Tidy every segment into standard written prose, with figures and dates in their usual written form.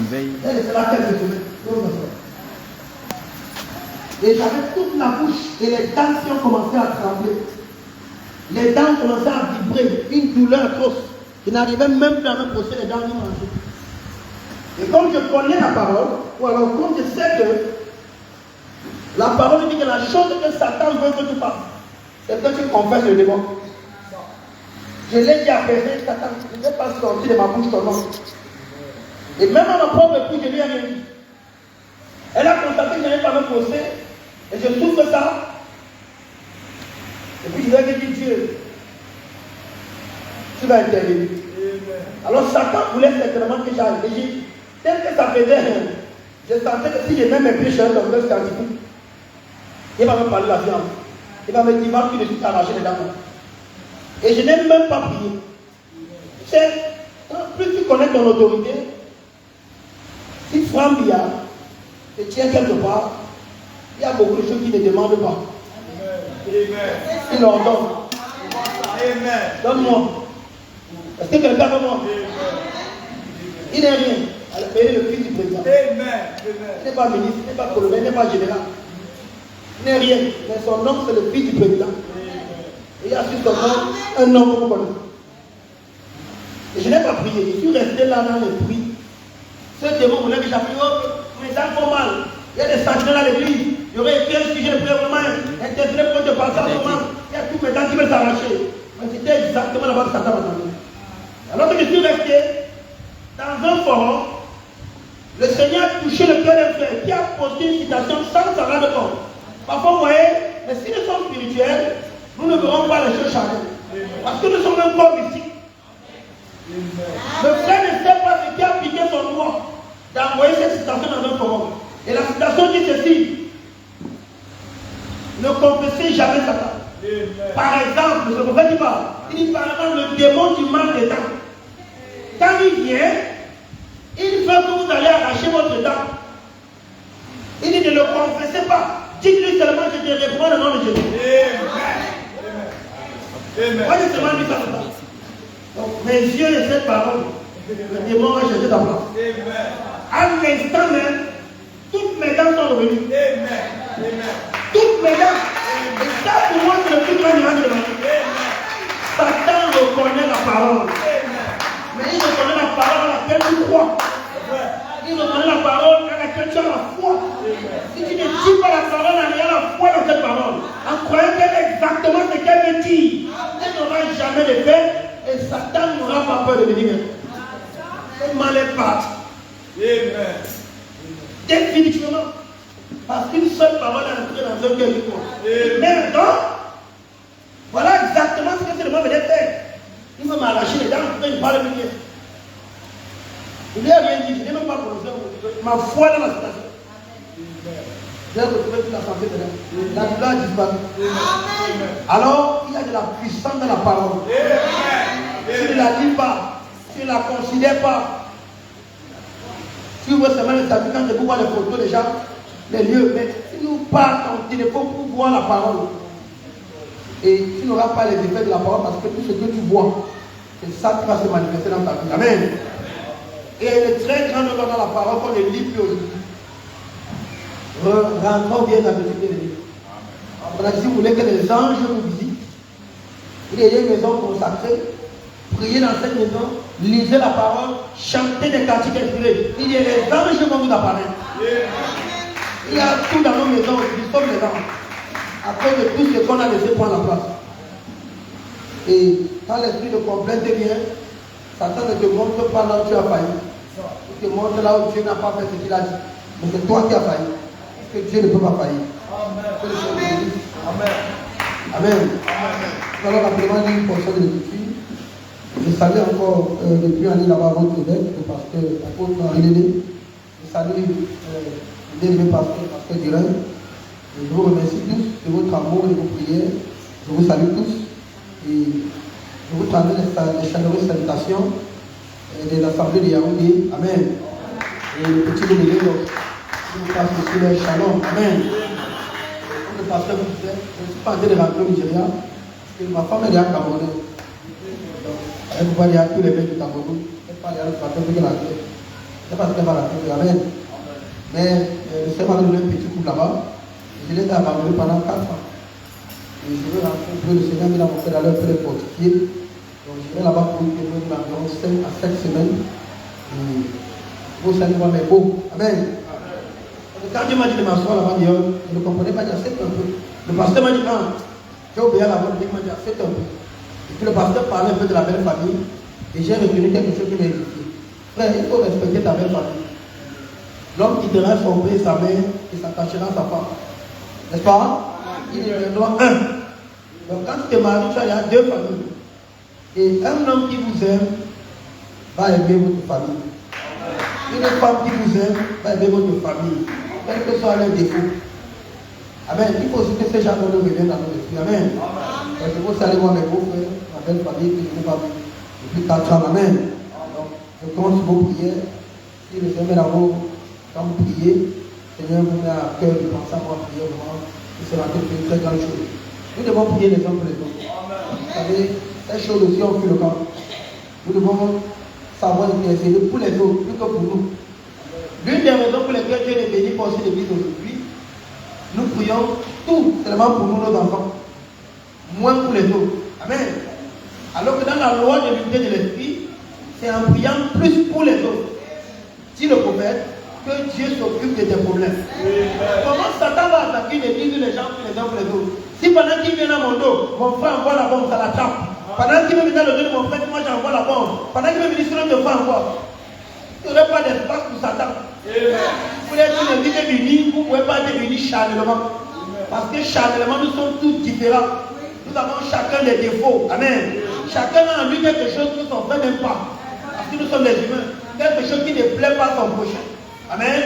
réveille. Elle était là quelques semaines. Et j'avais toute la bouche et les dents qui ont commencé à trembler. Les dents commençaient à vibrer, une douleur atroce. Je n'arrivais même plus à me brosser les dents ni manger. Et comme je connais la parole, ou alors comme je sais que la parole dit que la chose que Satan veut que tu fasses, c'est que tu confesses le démon. Je l'ai dit à Péché, Satan, je ne vais pas sortir de ma bouche ton nom. Et même à ma propre épouse, je lui ai rien dit. Elle a constaté que je n'avais pas me brosser. Et je souffre ça. Et puis je lui ai dit, Dieu, tu vas intervenir. Alors Satan voulait certainement que j'aille. Et j'ai, tel que ça faisait, je sentais que si je mets mes pieds chez un docteur scientifique, il va me parler de la science. Il va me dire, va plus de suite arracher les dents. Et je n'ai même pas prié. Tu sais, plus tu connais ton autorité, si Frambia te tient quelque part, il y a beaucoup de choses qui ne demandent pas. Il leur donne. Donne-moi. Est-ce que quelqu'un veut moi? Il n'est rien. Il est le fils du président. Il n'est pas ministre, il n'est pas colonel, il n'est pas général. Il n'est rien. Mais son nom, c'est le fils du président. Et il y a sur son nom un nom que vous connaissez. Et je n'ai pas prié. Je suis resté là dans le bruit. Ce démon voulait que j'appuie. Mes dents font mal. Il y a des sentinelles à l'église. J'aurais été un sujet vraiment intéressé pour te passer à ce moment. Il y a tous mes dents qui veulent s'arracher. Mais c'était exactement là-bas que Satan m'a donné. Alors que je suis resté dans un forum, le Seigneur a touché le cœur d'un frère qui a posé une citation sans s'en rendre compte. Parfois, vous voyez, mais si nous sommes spirituels, nous ne verrons pas les choses charnelles. Parce que nous sommes un corps mystique. Le frère ne sait pas ce qui a piqué son doigt d'envoyer cette citation dans un forum. Et la citation dit ceci: ne confessez jamais Satan. Par exemple, ce prophète dit pas, il dit par exemple le démon du mal des dents. Quand il vient, il veut que vous allez arracher votre dent. Il dit ne le confessez pas. Dites-lui seulement que je te réponds le nom de Jésus. Moi j'ai seulement dit ça. Donc mes yeux de cette parole, le démon va chercher ta place. À l'instant même, toutes mes dents sont revenues. Toutes mes dents. Et ça pour moi c'est le plus grand miracle de ma vie. Satan reconnaît la parole. Mais il reconnaît la parole à laquelle tu crois. Il reconnaît la parole à laquelle tu as la foi. Si tu ne dis pas la parole en ayant la foi dans cette parole, en croyant qu'elle est exactement ce qu'elle me dit, elle n'aura jamais de fait et Satan n'aura pas peur de venir. Elle m'en est partie. Définitivement. Parce qu'une seule parole est entrée dans un cœur du corps. Maintenant, voilà exactement ce que ce démon venait faire. Il veut m'arracher les dents, il me parle de bien. Je lui ai rien dit, je n'ai même pas prononcé ma foi dans la citation. J'ai retrouvé toute la santé de l'homme. La douleur a disparu. Alors, il y a de la puissance dans la parole. Tu ne la lis pas, tu ne la considères pas. Tu vois seulement les amis quand tu vois les photos des gens, les lieux, mais si nous parlons ton téléphone pour voir la parole, et tu n'auras pas les effets de la parole parce que tout ce que tu vois, c'est ça qui va se manifester dans ta vie. Amen. Et il y a une très grande loi dans la parole qu'on ne lit plus aujourd'hui. Rentrons bien dans le petit de Dieu. On a dit, si vous voulez que les anges vous visitent, il y a une maison consacrée, priez dans cette maison, lisez la parole, chantez des cantiques inspirés. Il y a les anges vont vous apparaître. Il y a tout dans nos maisons, nous sommes les anges. Après de tout ce qu'on a laissé prendre la place. Et quand l'esprit de complainte vient, Satan ne te montre pas là où tu as failli. Il te montre là où Dieu n'a pas fait ce qu'il a dit. Mais c'est toi qui as failli. Parce que Dieu ne peut pas faillir. Amen. Amen. Nous allons rapidement lire une portion de l'écriture. Je salue encore depuis un là-bas votre évêque, le pasteur apôtre Henri. Je salue l'élevé pasteur Durin. Je vous remercie tous de votre amour et de vos prières. Je vous salue tous. Et je vous transmets les chaleureuses salutations de l'Assemblée de Yaoundé. Amen. Et le petit délégué, je vous passe aussi le shalom. Amen. Comme le pasteur vous disait, je ne suis pas en train de rentrer au Nigeria, parce que ma femme est en Cameroun. Donc, elle ne peut pas aller à tous les mecs du Cameroun. Elle ne peut pas aller à l'autre pasteur qui est la terre. C'est parce qu'elle va la trouver. Amen. Mais le Seigneur m'a donné un petit coup là-bas. Je l'ai abandonné pendant 4 ans. Et je vais rencontrer le Seigneur, il a montré dans leur peu les fortifiés. Donc je vais là-bas pour une période d'environ 5 à 7 semaines. Et vous savez, moi, mais beau. Amen. Quand Dieu m'a dit de m'asseoir là-bas, je ne comprenais pas, j'ai accepté un peu. Le pasteur m'a dit, non, j'ai obéi à la voix de Dieu, il m'a dit, accepte un peu. Et puis le pasteur parlait un peu de la belle famille, et j'ai retenu quelque chose qui m'a édifié. Frère, il faut respecter ta belle famille. L'homme quittera son père et sa mère, et s'attachera à sa femme. N'est-ce pas? Il deviendra un. Donc quand tu te maries, il y a 2 familles. Et un homme qui vous aime va aimer votre famille. Une femme qui vous aime va aimer votre famille. Quel que soit leur défaut. Amen. Il faut aussi que ces gens nous reviennent dans nos esprits. Amen. Parce que vous savez, moi, mes beaux frères, ma belle famille, que je n'ai pas vu depuis 4 ans. Amen. Donc, je compte sur vos prières. Si le Seigneur est dans quand vous priez, le Seigneur vous met à cœur de penser à moi prier vraiment. Et c'est la une très grande chose. Nous devons prier les uns pour les autres. Vous savez, ces choses aussi ont fait le camp. Nous devons savoir intercéder pour les autres, plus que pour nous. L'une des raisons pour lesquelles Dieu est béni pour aussi l'église aujourd'hui, nous prions tout seulement pour nous, nos enfants, moins pour les autres. Amen. Alors que dans la loi de l'unité de l'esprit, c'est en priant plus pour les autres. Dit le prophète, que Dieu s'occupe de tes problèmes. Comment Satan va attaquer une église où les gens prient les uns pour les autres? Si pendant qu'il vient à mon dos, mon frère envoie la bombe, ça la trappe. Pendant qu'il veut venir le dos de mon frère, moi j'envoie la bombe. Pendant qu'il veut venir sur notre frère encore. Il n'y aurait pas d'espace pour Satan. Vous êtes une église unie, vous ne pouvez pas être unis charnellement. Parce que charnellement, nous sommes tous différents. Nous avons chacun des défauts. Amen. Chacun a en lui quelque chose que son frère n'aime pas. Parce que nous sommes des humains. Quelque chose qui ne plaît pas à son prochain. Amen.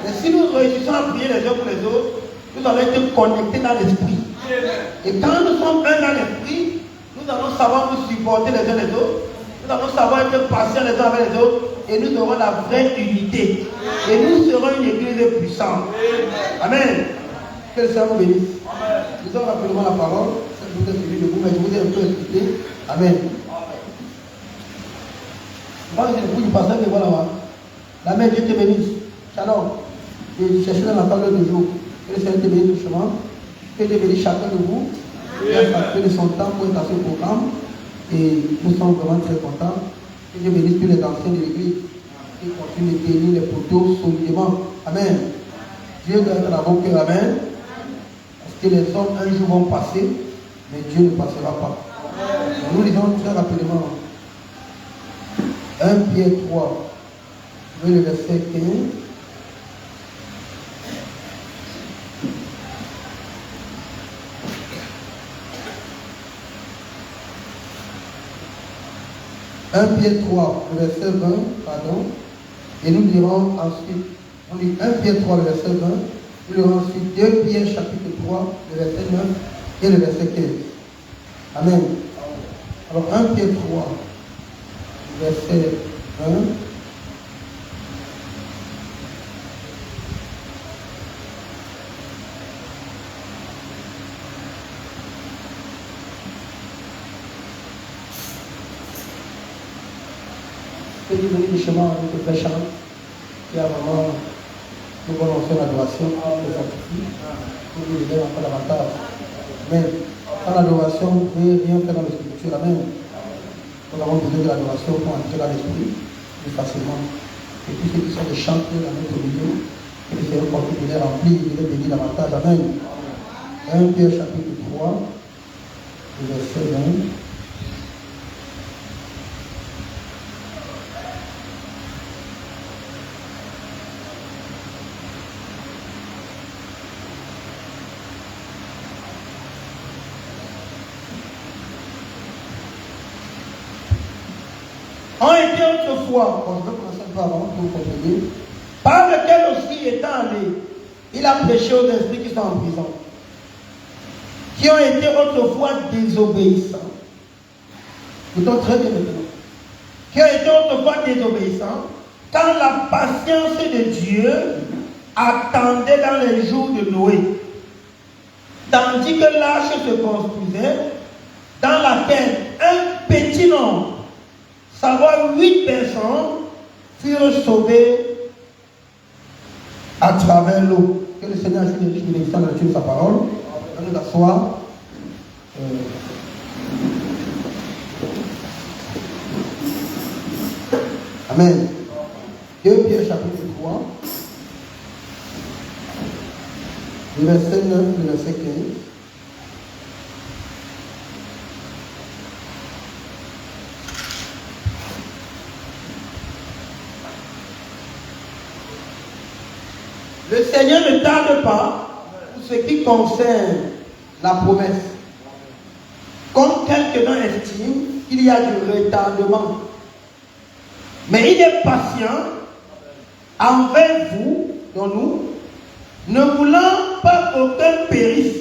Et si nous réussissons à prier les uns pour les autres, nous allons être connectés dans l'esprit. Et quand nous sommes un dans l'esprit, nous allons savoir nous supporter les uns les autres. Nous allons savoir être patients les uns avec les autres. Et nous aurons la vraie unité. Et nous serons une église puissante. Amen. Que le Seigneur vous bénisse. Nous avons rapidement la parole. Vous êtes suivi de vous, mais je vous ai un peu expliqué. Amen. Moi, je vous dis pasteur que voilà. La mère, Dieu te bénisse. Shalom. Et cherchez dans la parole de jour. Que le Seigneur te bénisse doucement. Que Dieu bénisse chacun de vous. Il a fait son temps pour être à ce programme. Et nous sommes vraiment très contents. Que Dieu bénisse tous les anciens de l'église. Qui continuent de tenir les poteaux solidement. Amen. Dieu doit être dans vos cœurs. Amen. Parce que les hommes un jour vont passer, mais Dieu ne passera pas. Nous lisons très rapidement 1 Pierre 3, le verset 15. « 1 Pierre 3, le verset 20, pardon, et nous lirons ensuite, on lit 1 Pierre 3, le verset 20, nous lirons ensuite 2 Pierre chapitre 3, le verset 9 et le verset 15. Amen. Alors 1 Pierre 3, verset 1. Que Dieu bénisse le chemin avec le frère Charles, qui a vraiment nous allons faire l'adoration, le sacrifice, pour nous aider encore davantage. Amen. Sans l'adoration, vous ne pouvez rien faire dans l'écriture. Amen. Nous avons besoin de l'adoration pour entrer dans l'esprit plus facilement. Et tous ceux qui sont des chanteurs dans notre milieu, que le Seigneur continue de les remplir, de les bénir davantage. Amen. 1 Pierre chapitre 3, verset 20. Ont été autrefois, bon, je vais commencer un peu avant pour vous comprendre, par lequel aussi étant allé, il a prêché aux esprits qui sont en prison, qui ont été autrefois désobéissants. Écoutons très bien maintenant. Qui ont été autrefois désobéissants, quand la patience de Dieu attendait dans les jours de Noé, tandis que l'arche se construisait, dans laquelle un petit nombre, savoir 8 personnes, furent sauvées à travers l'eau. Que le Seigneur ajoute des bénédictions dans la nature de sa parole. On nous asseoir. Amen. 2 Pierre chapitre 3. Le verset 9, le verset 15. Le Seigneur ne tarde pas pour ce qui concerne la promesse. Comme quelqu'un estime qu'il y a du retardement. Mais il est patient envers vous, dont nous, ne voulant pas qu'aucun périsse,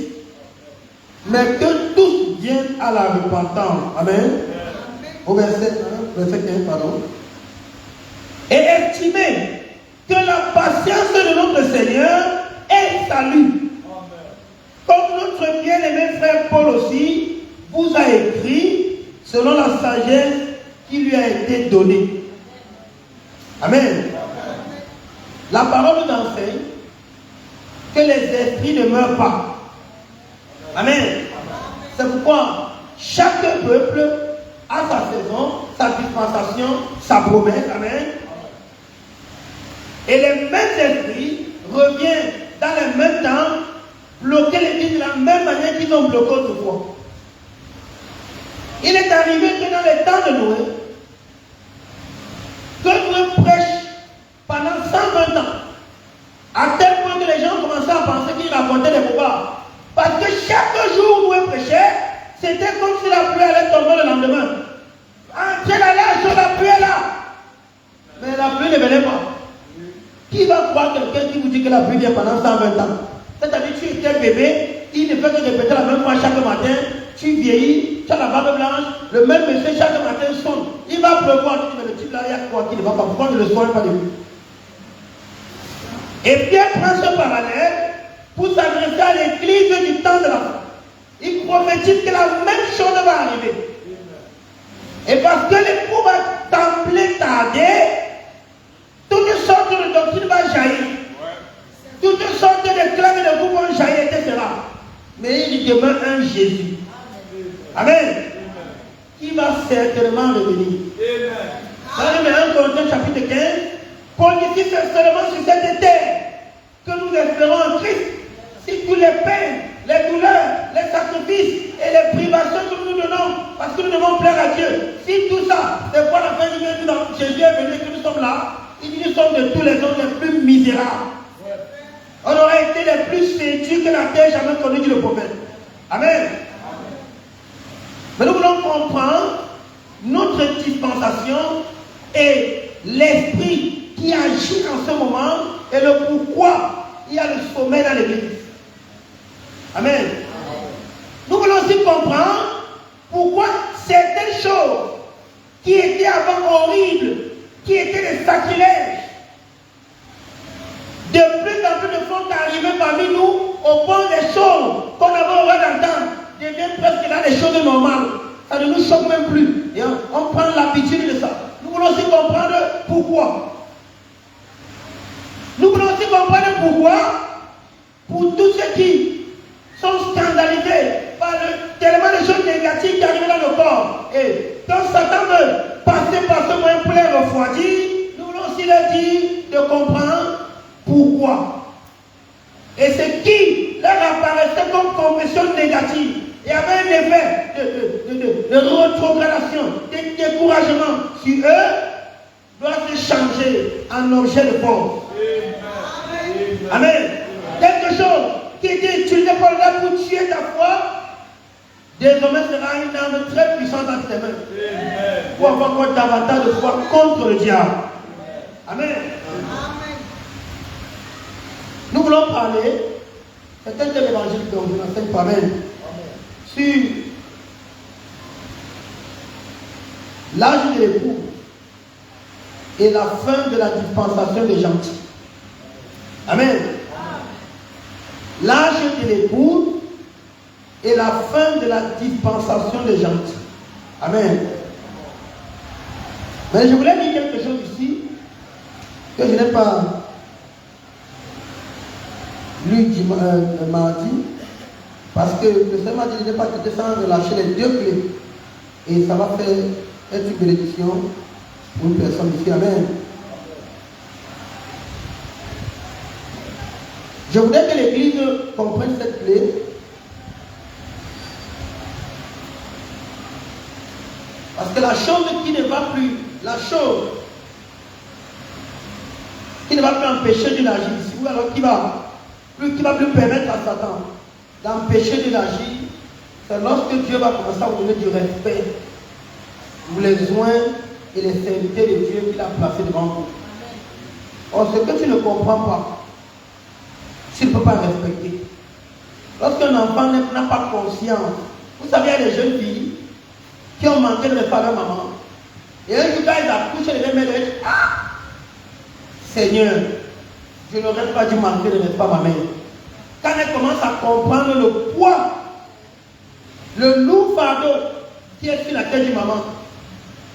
mais que tous viennent à la repentance. Amen. Au verset 1, verset 15, pardon. Et estimez que la patience de notre Seigneur est salut. Comme notre bien-aimé frère Paul aussi vous a écrit selon la sagesse qui lui a été donnée. Amen. La parole nous enseigne que les esprits ne meurent pas. Amen. C'est pourquoi chaque peuple a sa saison, sa dispensation, sa promesse. Amen. Et les mêmes esprits reviennent dans le même temps, bloquer l'Église de la même manière qu'ils ont bloqué autrefois. Il est arrivé que dans les temps de Noé, que Noé prêche pendant 120 ans, à tel point que les gens commençaient à penser qu'il racontait des bobards. Parce que chaque jour où Noé prêchait, c'était comme si la pluie allait tomber le lendemain. Ah, Dieu là, la pluie est là. Mais la pluie ne venait pas. Qui va croire quelqu'un qui vous dit que la pluie vient pendant 120 ans? C'est-à-dire que tu étais bébé, il ne fait que répéter la même fois chaque matin, tu vieillis, tu as la barbe blanche, le même monsieur chaque matin sonne. Il va pleuvoir, tu dis, mais le type là, il y a quoi qui ne va pas? Pourquoi ne le soigne pas de lui? Et Pierre prend ce parallèle pour s'adresser à l'église du temps de la fin. Il prophétise que la même chose va arriver. Et parce que l'époux va sembler tarder, toutes sortes de doctrines vont jaillir. Toutes sortes de clames et de groupes vont jaillir, etc. Mais il demeure un Jésus. Amen. Qui va certainement revenir. Dans le 1 Corinthiens chapitre 15, Paul dit que c'est seulement sur cette terre que nous espérons en Christ. Si tous les peines, les douleurs, les sacrifices et les privations que nous donnons, parce que nous devons plaire à Dieu, si tout ça, c'est quoi la fin du monde, Jésus est venu et que nous sommes là, il dit nous sommes de tous les hommes les plus misérables. On aurait été les plus séduits que la terre jamais connue, dit le prophète. Amen. Mais nous voulons comprendre notre dispensation et l'esprit qui agit en ce moment et le pourquoi il y a le sommet dans l'église. Amen. Nous voulons aussi comprendre pourquoi certaines choses qui étaient avant horribles, qui étaient des sacrilèges, de plus en plus de font arriver parmi nous au point des choses qu'on avait horreur d'entendre, deviennent presque là des choses normales. Ça ne nous choque même plus. Et on prend l'habitude de ça. Nous voulons aussi comprendre pourquoi. Nous voulons aussi comprendre pourquoi, pour tous ceux qui sont scandalisés par tellement de choses négatives qui arrivent dans le corps. Et quand Satan veut passer par ce moyen pour les refroidir, nous voulons aussi leur dire de comprendre pourquoi. Et ce qui leur apparaissait comme confession négative, il y avait un effet de rétrogradation, de découragement sur eux, doit se changer en objet de force. Amen. Quelque chose qui était utilisé par là pour tuer ta foi, désormais sera une arme très puissante dans tes mains. Pour avoir encore davantage de foi contre le diable. Amen. Nous voulons parler, c'est un tel évangile que vous enseigne pas mal, sur l'âge de l'époux et la fin de la dispensation des gentils. Amen. L'âge de l'époux et la fin de la dispensation des gentils. Amen. Mais je voulais dire quelque chose ici que je n'ai pas lu mardi, parce que le Seigneur m'a dit de ne pas quitter sans relâcher les 2 clés. Et ça va faire être une bénédiction pour une personne ici. Amen. Je voudrais que l'Église comprenne cette clé. Parce que la chose qui ne va plus, qui ne va plus empêcher de l'agir ici, ou alors qui va plus permettre à Satan d'empêcher de l'agir, c'est lorsque Dieu va commencer à vous donner du respect pour les soins et les serviteurs de Dieu qu'il a placés devant vous. Or, ce que tu ne comprends pas, tu ne peux pas respecter. Lorsqu'un enfant n'a pas conscience, vous savez, il y a des jeunes filles qui ont manqué de respect à leur maman. Et un jour, quand ils accouchent, les mères disent, ah, Seigneur, je n'aurais pas dû manquer de respect à ma mère. Quand elle commence à comprendre le poids, le lourd fardeau qui est sur la tête du maman,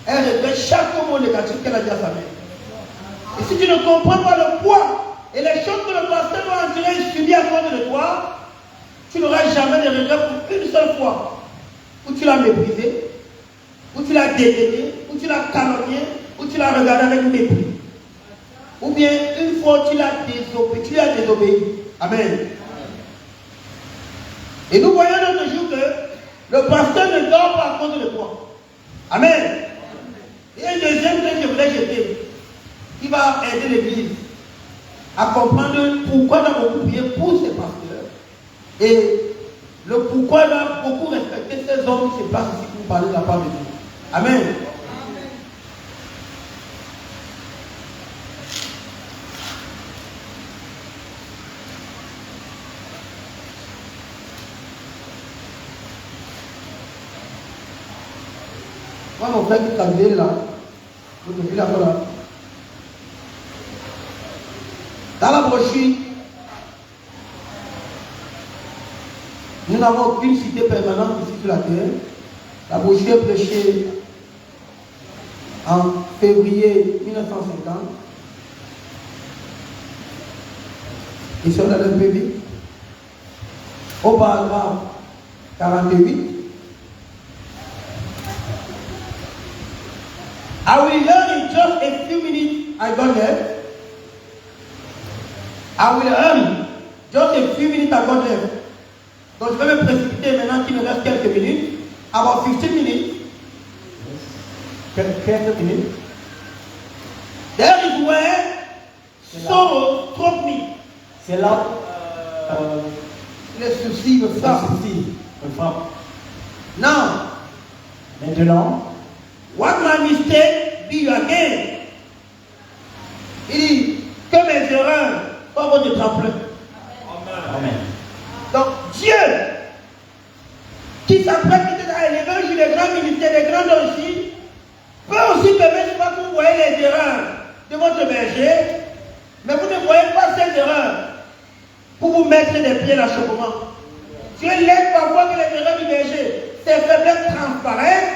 elle regrette chaque mot négatif qu'elle a dit à sa mère. Et si tu ne comprends pas le poids et les choses que le pasteur doit endurer et subir à cause de toi, tu n'auras jamais de regret pour une seule fois où tu l'as méprisé, où tu l'as dédaigné, où tu l'as calomnié, où tu l'as regardé avec mépris. Ou bien une fois tu l'as désobéi, tu lui as désobéi. Amen. Et nous voyons notre jour que le pasteur ne dort pas à cause de toi. Amen. Et un deuxième que je voulais jeter, qui va aider l'Église à comprendre pourquoi nous avons beaucoup prié pour ces pasteurs et le pourquoi nous avons beaucoup respecté ces hommes qui se placent ici pour parler de la part de Dieu. Amen. Moi, mon frère qui travaille là, vous là. Dans la brochure, nous n'avons aucune cité permanente ici sur la terre. La brochure est prêchée en février 1950. Et sur la PV, au paragraphe 48. I will learn in just a few minutes. I got there. I will learn just a few minutes. I got there. Donc je vais me précipiter maintenant qu'il me reste quelques minutes. About 15 minutes. Quelques minutes. There is where sorrow struck me. C'est là les soucis me frappent. Now, maintenant, what my mistake be again? Il dit que mes erreurs soient votre tremplin. Amen. Donc Dieu, qui s'apprête à élever un jour des grands ministères, des grands dons ici, peut aussi permettre que vous voyez les erreurs de votre berger, mais vous ne voyez pas ces erreurs pour vous mettre des pieds d'achoppement. Dieu laisse parfois que les erreurs du berger, ces faiblesses transparaissent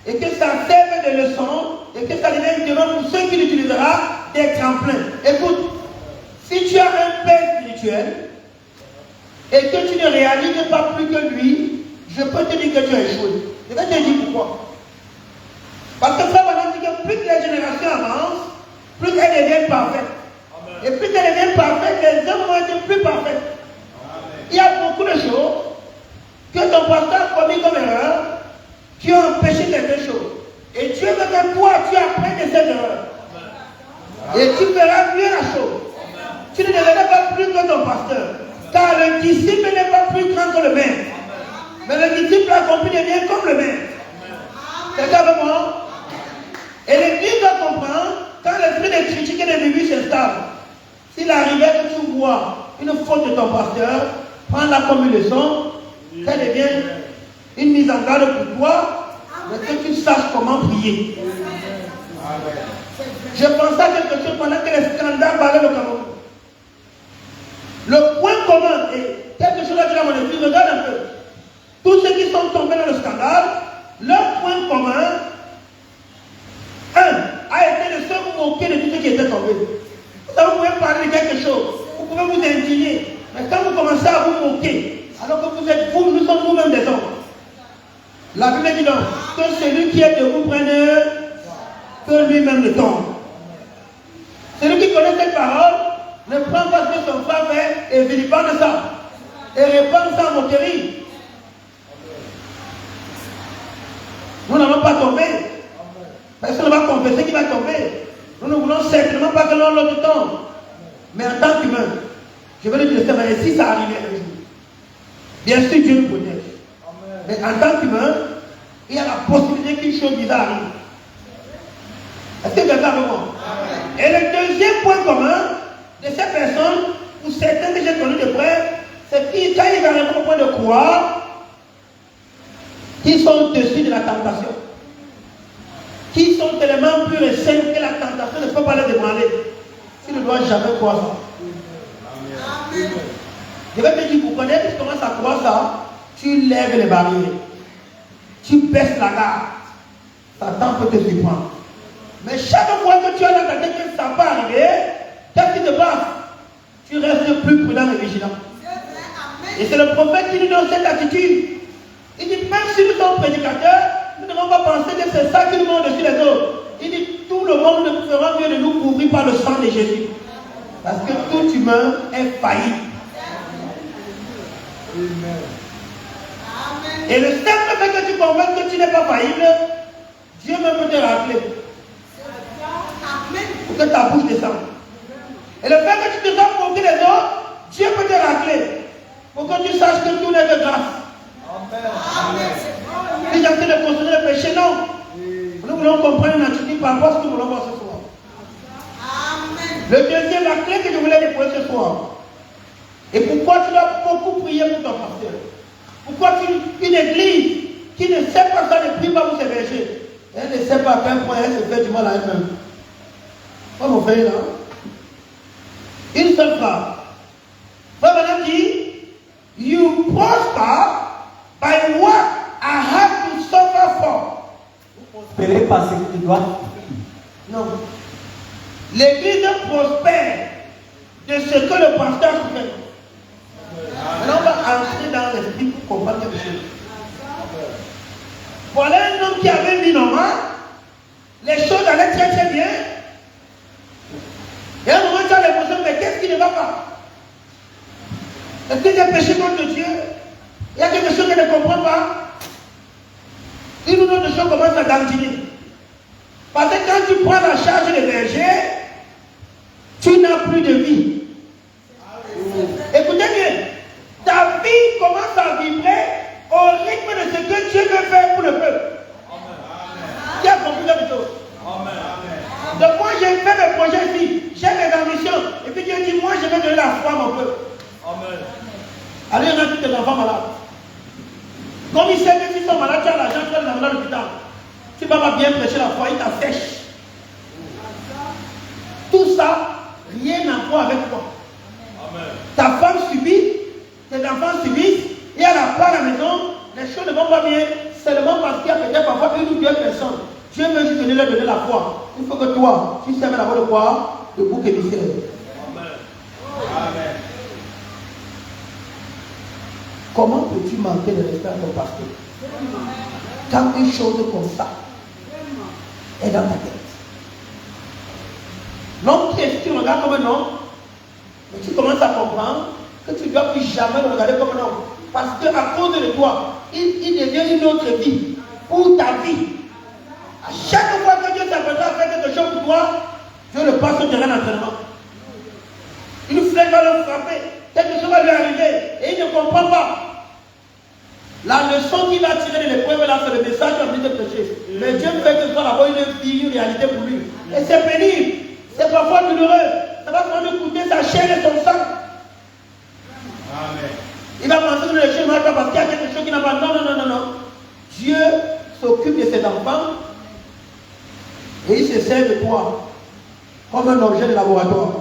et que ça serve de leçon et que ça devienne une pour ceux qui l'utiliseront des tremplins. Écoute, si tu as un père spirituel et que tu ne réalises pas plus que lui, je peux te dire que tu as échoué. Je vais te dire pourquoi. Parce que ça va dire que plus les générations avancent, plus elles deviennent parfaites. Et plus elles deviennent parfaites, les hommes vont être plus parfaits. Il y a beaucoup de choses que ton pasteur a commis comme erreur qui ont empêché quelque chose. Et Dieu veut que toi, tu apprennes de cette erreur. Et tu feras mieux la chose. Tu ne deviendras pas plus que ton pasteur. Car le disciple n'est pas plus grand que le maître. Mais le disciple accompli devient comme le maître. C'est ça vraiment. Et l'Église doit comprendre, quand l'esprit de critique et de lui s'installe, s'il arrivait que tu vois une faute de ton pasteur, prends-la comme une leçon, ça devient une mise en garde pour toi, mais que tu saches comment prier. Je pensais à quelque chose pendant que les scandales balaient le Cameroun. Le point commun, et quelque chose à dire à mon esprit, regarde un peu. Tous ceux qui sont tombés dans le scandale, leur point commun, a été de se moquer de tous ceux qui étaient tombés. Vous pouvez parler de quelque chose, vous pouvez vous indigner, Mais quand vous commencez à vous moquer, alors que vous êtes vous, nous sommes nous-mêmes des hommes. La Bible dit donc que celui qui est debout prenne que lui-même le tombe. Celui qui connaît cette parole ne prend pas ce que son frère fait et vilipende ça. Et répand ça en moquerie. Nous n'allons pas tomber. Personne ne va confesser qui va tomber. Nous ne voulons certainement pas que l'autre tombe. Mais en tant qu'humain, je vais le dire, mais si ça arrivait un jour, bien sûr Dieu nous protège. Mais en tant qu'humain, il y a la possibilité qu'une chose bizarre arrive. Est-ce que quelqu'un avec moi? Et le deuxième point commun de ces personnes, ou certains que j'ai connus de près, c'est qu'ils, quand ils arrivent au point de croire, qu'ils sont au-dessus de la tentation. Qu'ils sont tellement purs et sains que la tentation ne peut pas les demander. Tu ne dois jamais croire ça. Je vais te dire pourquoi dès que tu commences à croire ça, tu lèves les barrières. Tu baisses la garde. Satan peut te surprendre. Mais chaque fois que tu as dans ta tête que ça peut arriver, qu'est-ce qui te passe? Tu restes plus prudent et vigilant. Et c'est le prophète qui nous donne cette attitude. Il dit, même si nous sommes prédicateurs, nous ne devons pas penser que c'est ça qui nous monte dessus les autres. Il dit, tout le monde fera mieux de nous couvrir par le sang de Jésus. Parce que tout humain est faillible. Et le simple fait que tu convainques que tu n'es pas faillible, Dieu même peut te rappeler. Pour que ta bouche descende. Et le fait que tu te sens porter les autres, Dieu peut te rappeler. Pour que tu saches que tout n'est que grâce. Si j'ai envie de considérer le péché, non. Nous voulons comprendre une attitude par rapport à ce que nous voulons voir ce soir. Le deuxième, la clé que je voulais déposer ce soir. Et pourquoi tu dois beaucoup prier pour ton pasteur? Pourquoi une église qui ne sait pas ça ne prie pas pour ses bergers? Elle ne sait pas à quel point elle se fait du mal à elle-même. Comment mon frère là? Une seule phrase. Frère Madame dit, you prosper by what I have to suffer for. Vous prospérez par ce que tu dois. Non. L'église prospère de ce que le pasteur fait. Maintenant, on va entrer dans l'esprit pour comprendre quelque chose. Voilà un homme qui avait une vie normale. Les choses allaient très très bien. Et à un moment, tu as l'impression, mais qu'est-ce qui ne va pas? Est-ce que j'ai péché contre Dieu? Il y a quelque chose que je ne comprends pas. Une ou autre chose commence à dandiner. Parce que quand tu prends la charge des bergers, tu n'as plus de vie. Écoutez bien, ta vie commence à vibrer au rythme de ce que Dieu veut faire pour le peuple. Qui a compris quelque chose? Donc moi j'ai fait mes projets ici, j'ai mes ambitions. Et puis Dieu dit, moi je vais donner la foi à mon peuple. Allez, on a tous tes enfants malades. Comme il sait que s'ils sont malades, tu as l'argent, tu vas les amener à l'hôpital. Tu ne vas pas bien prêcher la foi, il t'assèche. Tout ça, rien à voir avec toi. Ta femme subit, tes enfants subissent, et à la part à la maison, les choses ne vont pas bien, seulement parce qu'il y a peut-être parfois une ou deux personnes. Dieu veut juste leur donner la foi. Il faut que toi, tu serves la voie de quoi? Le bouc émissaire. Amen. Comment peux-tu manquer de respect à ton pasteur quand une chose comme ça est dans ta tête? L'homme qui est, tu regardes comme un homme, mais tu commences à comprendre que tu ne dois plus jamais le regarder comme un homme. Parce qu'à cause de toi, il devient une autre vie pour ta vie. À chaque fois que Dieu t'apprendra à faire quelque chose pour toi, Dieu le passe au terrain d'entraînement. Une flèche va le frapper, quelque chose va lui arriver, et il ne comprend pas. La leçon qu'il va tirer de l'épreuve là, c'est le message qu'il a envie de prêcher. Mais Dieu fait que ce soit là-bas une vie, une réalité pour lui. Et c'est pénible, c'est parfois douloureux. Ça va vraiment lui coûter sa chair et son sang. Amen. Il va penser que les choses ne vont pas parce qu'il y a quelque chose qui n'a pas. Non, non, non, non, non. Dieu s'occupe de ses enfants et il se sert de toi comme un objet de laboratoire.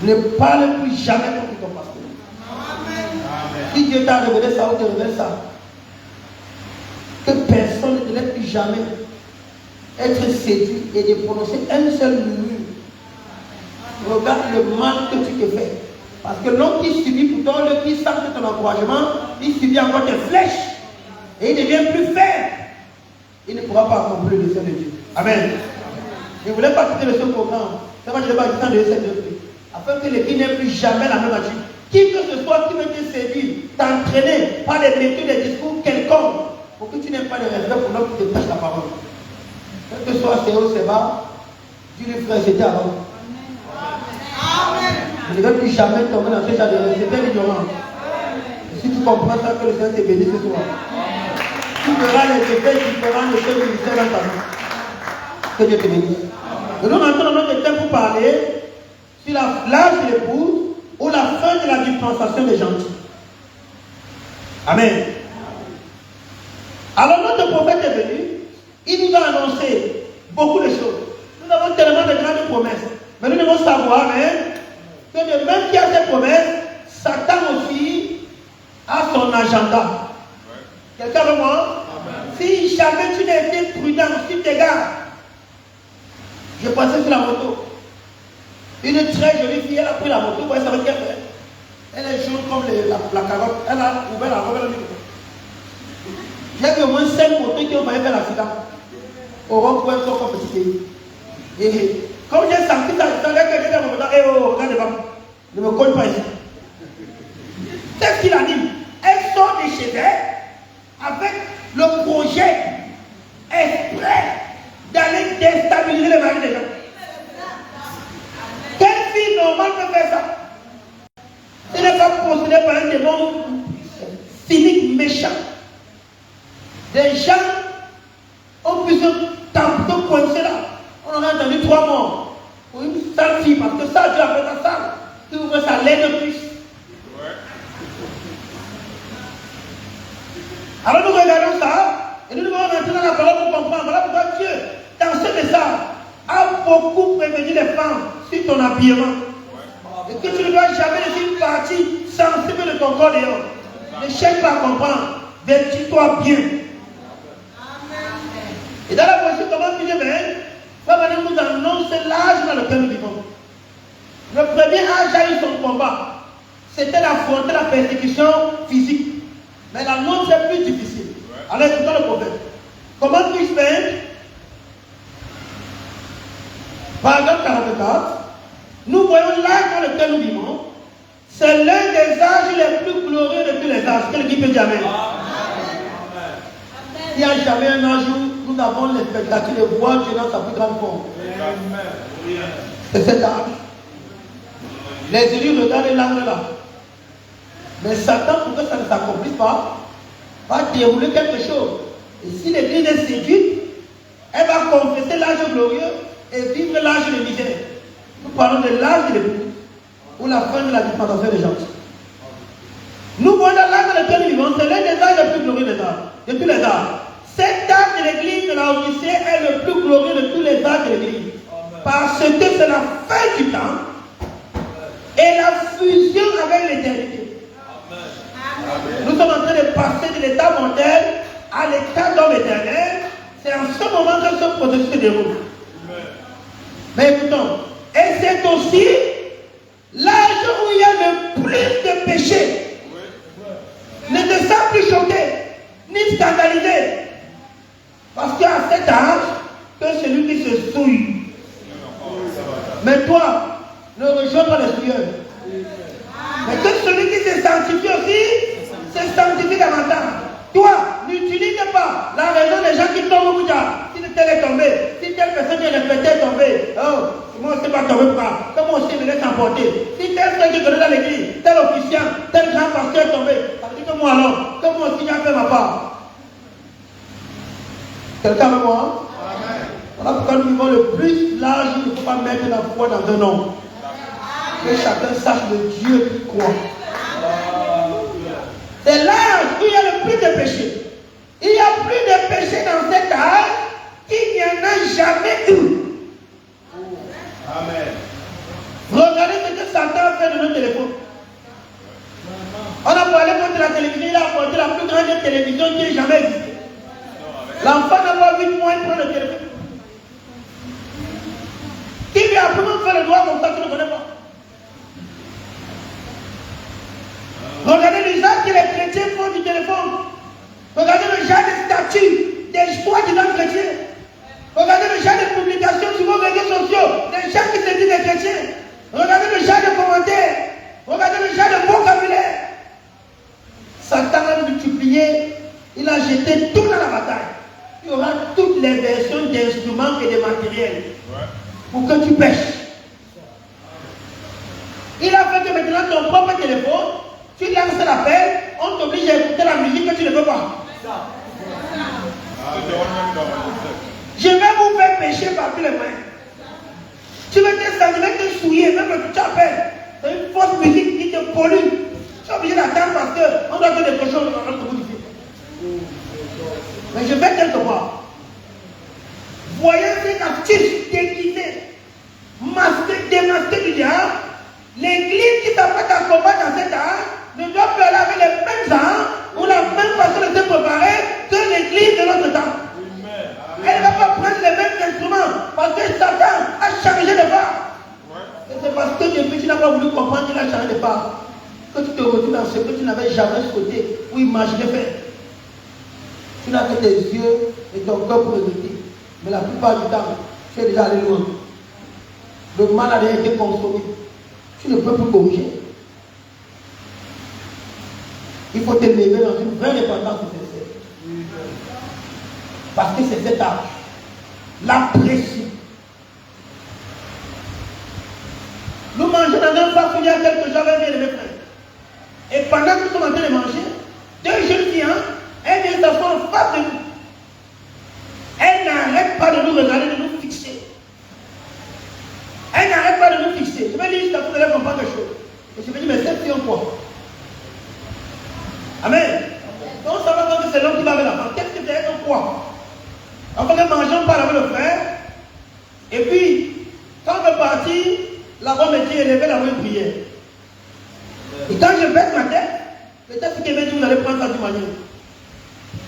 Ne parle plus jamais contre ton pasteur. Si Dieu t'a révélé ça ou te révèle ça, que personne ne te laisse plus jamais être séduit et de prononcer un seul murmure. regarde le mal que tu te fais. Parce que l'homme qui subit pourtant, l'homme qui sent ton encouragement, il subit encore tes flèches. Et il devient plus ferme. Il ne pourra pas accomplir le dessein de Dieu. Amen. Je ne voulais pas quitter le seul programme. C'est moi je n'ai pas dit de cette œuvre. Afin que l'équipe n'ait plus jamais la même attitude. Qui que ce soit qui veut te séduire, t'entraîner par les lectures des discours quelconques, pour que tu n'aies pas de respect pour l'homme qui te prêche la parole. Quel que soit Théo, Séba, dis-lui frère, c'était avant. Je ne vais plus jamais tomber dans ce genre de rêve. C'était l'ignorance. Si tu comprends ça, que le Seigneur te bénisse ce soir. Tu verras les effets différents de ce ministère dans ta vie. Que Dieu te bénisse. Et nous rentrons dans notre thème pour parler sur l'âge de l'épouse ou la fin de la dispensation des gentils. Amen. Alors notre prophète est venu, il nous a annoncé beaucoup de choses. Nous avons tellement de grandes promesses. Mais nous devons savoir que de même qu'il y a ces promesses, Satan aussi a son agenda. Quelqu'un avec moi? Si jamais tu n'as été prudent, si tu t'égares, je passais sur la moto. Une très jolie fille, elle a pris la moto, vous voyez, ça va qu'elle fait. Elle est jaune comme la carotte. Elle a ouvert la robe, elle a mis. J'ai vu au moins 5 motos qui ont failli faire l'accident. Au rond-point, ils sont comme petit pays. Et comme j'ai senti ça, je savais que j'étais dans mon temps. Eh oh, regardez-moi. Ne me colle pas ici. Qu'est-ce qu'il a dit? Elle sort de chez elle avec le projet exprès d'aller déstabiliser les maris des gens. Quelle fille normale peut faire ça? Ce n'est pas possédé par un démon cynique, méchant. Des gens ont pu se coincer là. On aurait entendu 3 morts pour une sale fille, parce que ça, Dieu a fait la salle qui ouvre sa laine de plus. Alors nous regardons ça et nous devons rentrer dans la parole pour comprendre. Voilà pourquoi Dieu, dans ce message, a beaucoup prévenu les femmes sur ton habillement. Et que tu ne dois jamais laisser une partie sensible de ton corps dehors. Ne cherche pas à comprendre. Vêtis-toi bien. Et dans la prochaine commande que je vais, Frère nous annonce l'âge dans lequel nous vivons. Le premier âge a eu son combat. C'était d'affronter la persécution physique. Mais la nôtre est plus difficile. Alors écoutons le prophète. Comment puis-je faire? Paragraphe 44. Nous voyons l'âge dans lequel nous vivons. C'est l'un des âges les plus glorieux de tous les âges. Quel qui peut dire amen? Il n'y a jamais un âge où nous avons l'expectative de voir Dieu dans sa plus grande forme. C'est cet âge. Les élus regardent l'âge là. Mais Satan, pour que ça ne s'accomplisse pas, va dérouler quelque chose. Et si l'église est séduite, elle va confesser l'âge glorieux et vivre l'âge de misère. Nous parlons de l'âge de l'épouse ou la fin de la dispensation des gens. Nous voyons l'âge dans lequel nous vivons, c'est l'un des âges les plus glorieux des âges, de tous les âges. Cet âge de l'église de la Odyssée est le plus glorieux de tous les âges de l'église. Parce que c'est la fin du temps et la fusion avec l'éternité. Nous sommes en train de passer de l'état mortel à l'état d'homme éternel. C'est en ce moment que ce processus se déroule. Mais écoutons, et c'est aussi l'âge où il y a le plus de péché. Ne te sens plus choqué, ni scandalisé. Parce qu'à cet âge, que celui qui se souille. Mais toi, ne rejoins pas le Seigneur. Mais que celui qui se sanctifie aussi, se sanctifie davantage. Toi, n'utilise pas la raison des gens qui tombent au Bouddha. Si tel est tombé, si telle personne qui est respectée est tombée, oh, moi je ne sais pas tomber pourquoi. Comment aussi me laisse emporter. Si tel frère qui connaît dans l'église, tel officier, tel grand pasteur est tombé, ça veut dire que moi alors, que moi aussi j'ai fait ma part. Quelqu'un avec moi? Voilà pourquoi nous vivons le plus large, il ne faut pas mettre la foi dans un homme. Que chacun sache le Dieu qui croit. C'est l'âge où il y a le plus de péché. Il y a plus de péché dans cet âge qu'il n'y en a jamais eu. Amen. Regardez ce que Satan a fait de nos téléphones. On a parlé contre la télévision, il a apporté la plus grande télévision qui ait jamais existé. L'enfant n'a pas 8 mois, il prend le téléphone. Qui lui a appris à faire le droit comme ça, tu ne connais pas? ton propre téléphone, tu lances l'appel, on t'oblige à écouter la musique que tu ne veux pas. Je vais vous faire pécher par tous les moyens. Tu veux te souiller, même que tu appelles. C'est une fausse musique qui te pollue. Tu es obligé d'attendre parce qu'on doit te décrocher dans notre bout du fil. Mais je vais quelque part. Voyant ces artistes déguisés, masqués, démasqués du diable, l'église qui s'apprête à combattre dans cet art ne doit pas aller avec les mêmes arts ou la même façon de se préparer que l'église de notre temps. Elle ne va pas prendre les mêmes instruments parce que Satan a changé de part. Et c'est parce que depuis tu n'as pas voulu comprendre qu'il a changé de part que tu te retrouves dans ce que tu n'avais jamais souhaité ou imaginé faire. Tu n'as que tes yeux et ton corps pour regarder. Mais la plupart du temps, tu es déjà allé loin. Le mal a déjà été consommé. Tu ne peux plus corriger. Il faut te lever dans une vraie dépendance sincère. Parce que c'est cet âge. La pression. Nous mangeons dans un bar il y a quelques jours avec mes frères. Et pendant que nous sommes en train de manger, deux jeunes filles, elles viennent s'asseoir en face de nous. Elles n'arrêtent pas de nous regarder, de nous fixer. Elles n'arrêtent pas de nous fixer. Je vais dire jusqu'à ce que vous allez comprendre quelque chose. Et je me dis, mais cette fille en quoi? Amen. Donc ça va voir que c'est l'homme qui va avec la femme. Qu'est-ce que c'est en quoi? Enfin, que mangeons par avec le frère. Et puis, quand on est parti, la voix me dit, élevez la main prière. Et quand je baisse ma tête, peut-être ce qu'il m'a dit, vous allez prendre ça d'une manière.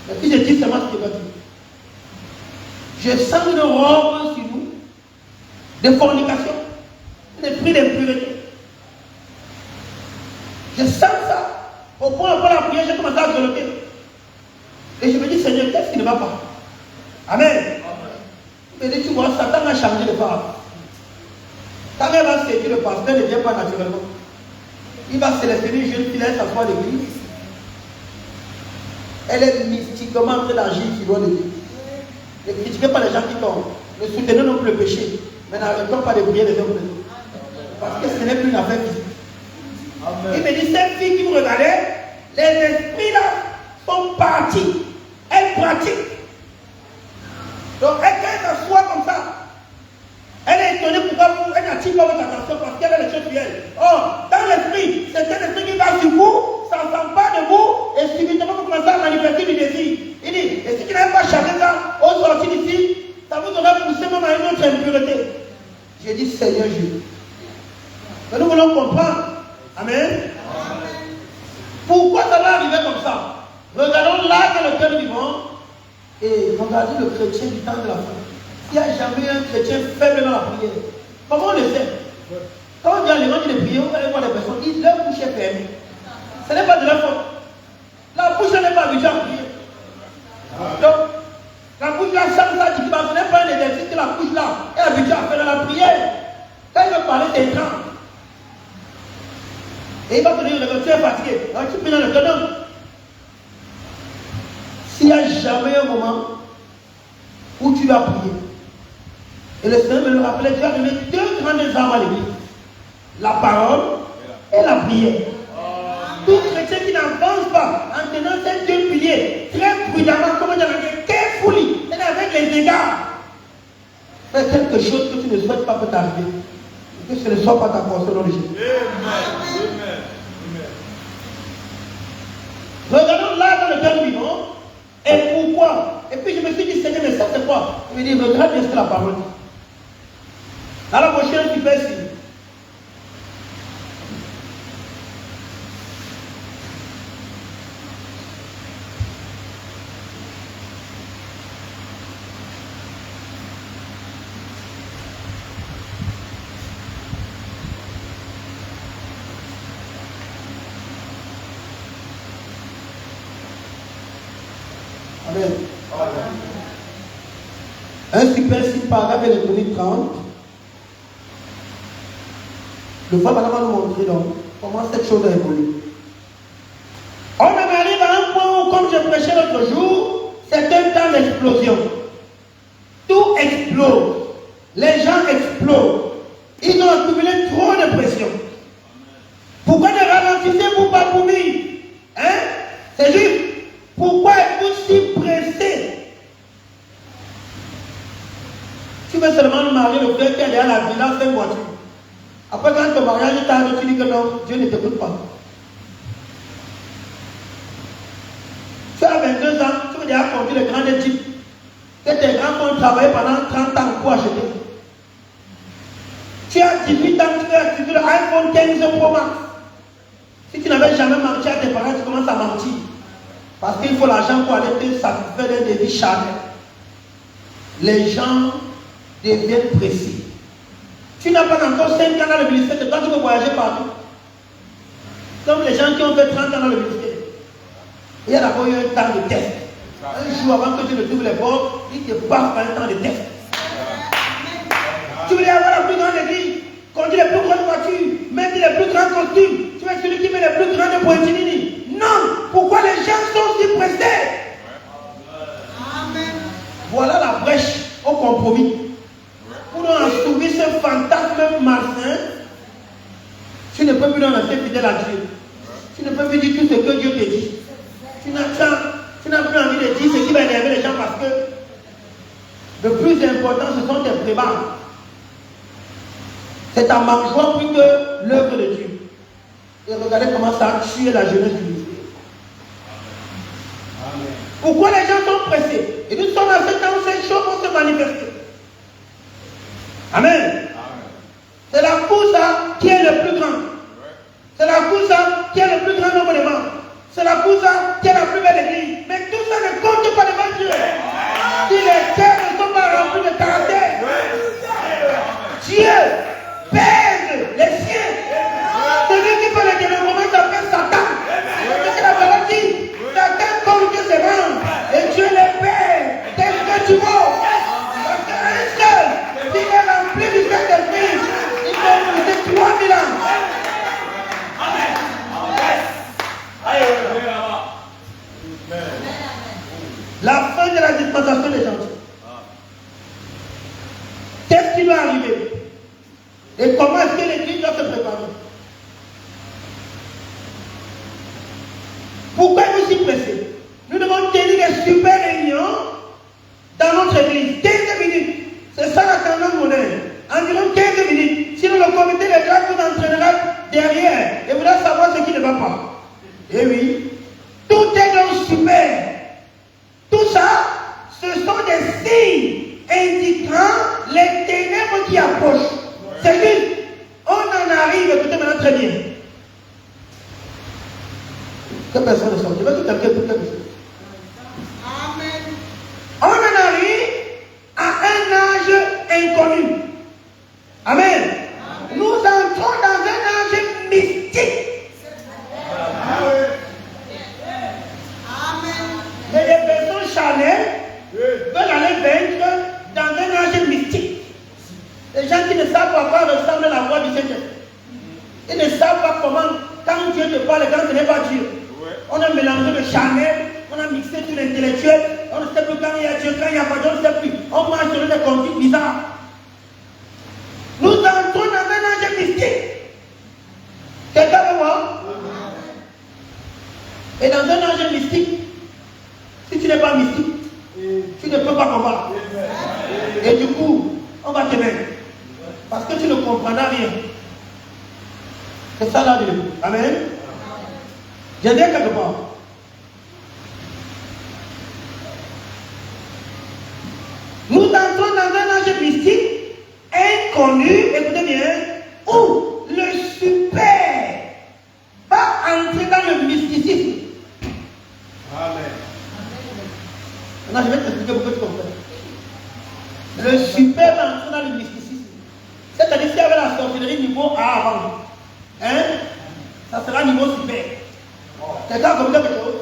Mais si je dis seulement ce qu'il va dire. Je sens une robe sur nous, de fornication, un esprit d'impureté. Je sens ça. Au point après la prière, j'ai commencé à grelotter. Et je me dis, Seigneur, qu'est-ce qui ne va pas? Amen. Il me dit, tu vois, Satan a changé de part. Quand elle va séduire le pasteur, ne vient pas naturellement. Il va sélectionner une jeune fille, elle s'assoit à l'église. Elle est mystiquement en train d'agir sur loin de Dieu. Ne critiquez pas les gens qui tombent. Ne soutenez non plus le péché. Mais n'arrêtons pas de prier les uns pour les autres. Parce que ce n'est plus une affaire physique. Il me dit, cette fille qui vous regardait, les esprits là sont partis. Elle pratique. Donc, quand elle s'assoit comme ça, elle est étonnée pourquoi elle n'attire pas votre attention parce qu'elle a les choses sur elle. Or, dans l'esprit, c'est un esprit qui va sur vous, ça s'empare de vous, et subitement vous commencez à manifester du désir. Il dit, et si tu n'avez pas changé ça, au sortir d'ici, ça vous aura poussé même à une autre impureté. J'ai dit, Seigneur Jésus. Mais nous voulons comprendre. Amen. Pourquoi ça va arriver comme ça? Regardons là dans lequel nous vivons et regardez le chrétien du temps de la fin. Il n'y a jamais un chrétien faible dans la prière. Comment on le sait? Quand on dit à l'évangile de prier, vous allez voir les personnes, ils disent leur bouche est fermée. Ce n'est pas de leur faute. La bouche n'est pas habituée à prier. Donc, la bouche là, ça dit que ce n'est pas un exercice que la bouche là est habituée à faire dans la prière. Quand il veut parler, c'est étrange. Et il va te dire, tu es fatigué. Alors tu pries dans le cœur. S'il n'y a jamais un moment où tu vas prier, et le Seigneur me le rappelait, tu as donné deux grandes armes à l'église. La parole et la prière. Tout chrétien qui n'avance pas en tenant ces deux piliers, très prudemment, comme on dit, carefully, et avec les égards, fais quelque chose que tu ne souhaites pas peut t'arriver. Que ce ne soit pas ta portion dans le Jésus. Amen. Regardons là dans lequel nous vivons. Et pourquoi? Et puis je me suis dit, Seigneur, mais ça c'est quoi? Il me dit, regarde bien ce que la parole dit. Dans la prochaine, tu fais ici. Amen. Un super site paragraphe électronique 30. Le frère va nous montrer donc comment cette chose a évolué. On en arrive à un point où, comme je prêchais l'autre jour, c'est un temps d'explosion. Tout explose. Les gens explosent. Ils ont accumulé trop de pression. Pourquoi ne d'ambulance, c'est une voiture. Après, quand ton mariage tarde, tu dis que non, Dieu ne t'écoute pas. Tu as 22 ans, tu veux déjà conduire le grand type. Que tes grands ont travaillé pendant 30 ans pour acheter. Tu as 18 ans, tu veux activer l'iPhone 15 Pro Max. Si tu n'avais jamais menti à tes parents, tu commences à mentir. Parce qu'il faut l'argent pour aller te satisfaire des vies charnelles. Les gens deviennent précis. Tu n'as pas encore 5 ans dans le ministère, toi tu peux voyager partout. Comme les gens qui ont fait 30 ans dans le ministère. Il y a d'abord eu un temps de test. Un jour avant que tu ne trouves les bords, il te passe par un temps de test. Tu voulais avoir la plus grande église, conduire les plus grandes voitures, mettre les plus grands costumes. Tu es celui qui met les plus grandes pointinini. Non! Pourquoi les gens sont si pressés? Amen. Voilà la brèche au compromis. Pour nous assouvir ce fantasme malsain, tu ne peux plus rester fidèle à Dieu. Tu ne peux plus dire tout ce que Dieu te dit. Tu n'as plus envie de dire ce qui va énerver les gens parce que le plus important, ce sont tes prébases. C'est ta marge plus que l'œuvre de Dieu. Et regardez comment ça a tué la jeunesse du ministère. Pourquoi les gens sont pressés? Et nous sommes à ce temps où ces choses vont se manifester. Amen. C'est la course qui est le plus grand. C'est la course qui est le plus grand nombre de membres. C'est la course qui est la plus belle église. Mais tout ça ne compte pas devant Dieu. Si les cœurs ne sont pas remplis de caractère, Dieu pèse les siens. Celui qui fait le dénombrement s'appelle Satan. C'est la parole dit. Satan compte ses membres. Et Dieu les pèse. Tel que tu vaux. Parce qu'un seul, s'il est rempli du Saint-Esprit, il peut brûler 3000 ans. La fin de la dispensation des gens. Qu'est-ce qui va arriver? Et comment est-ce que l'Église doit se préparer? Pourquoi nous sommes pressés? Nous devons tenir des super réunions dans notre Église. 15 minutes. C'est ça la tendance moderne. Environ 15 minutes. Sinon le comité de grâce vous entraînera derrière et voudra savoir ce qui ne va pas. Eh oui. Tout est donc super. Tout ça, ce sont des signes indiquant les ténèbres qui approchent. C'est juste, on en arrive, écoutez maintenant très bien. Que personne ne sort. Je vais tout appeler pour quelque chose. Amen. On en arrive à un âge inconnu. Amen. Nous entrons dans un âge mystique. Mais les personnes charnelles veulent aller vaincre dans un âge mystique. Les gens qui ne savent pas quoi ressemble à la voix du Seigneur. Ils ne savent pas comment, quand Dieu te parle, quand ce n'est pas Dieu. On a mélangé le charnel, on a mixé tout l'intellectuel, on ne sait plus quand il y a Dieu, quand il n'y a pas Dieu, on ne sait plus. On marche sur des conduites bizarres. Nous entrons dans un âge mystique. Quelqu'un veut voir? Et dans un âge mystique, si tu n'es pas mystique, tu ne peux pas combattre. Et du coup, on va te mettre. Parce que tu ne comprendras rien. C'est ça là, Dieu. Amen. J'ai dit quelque part. Nous entrons dans un âge mystique inconnu, écoutez bien, où le super va entrer dans le mysticisme. Amen. Maintenant, je vais t'expliquer pourquoi tu comprends. Le super va entrer dans le mysticisme. C'est-à-dire, s'il y avait la sorcellerie niveau A avant, hein, ça sera niveau super. Quelqu'un a compris quelque chose?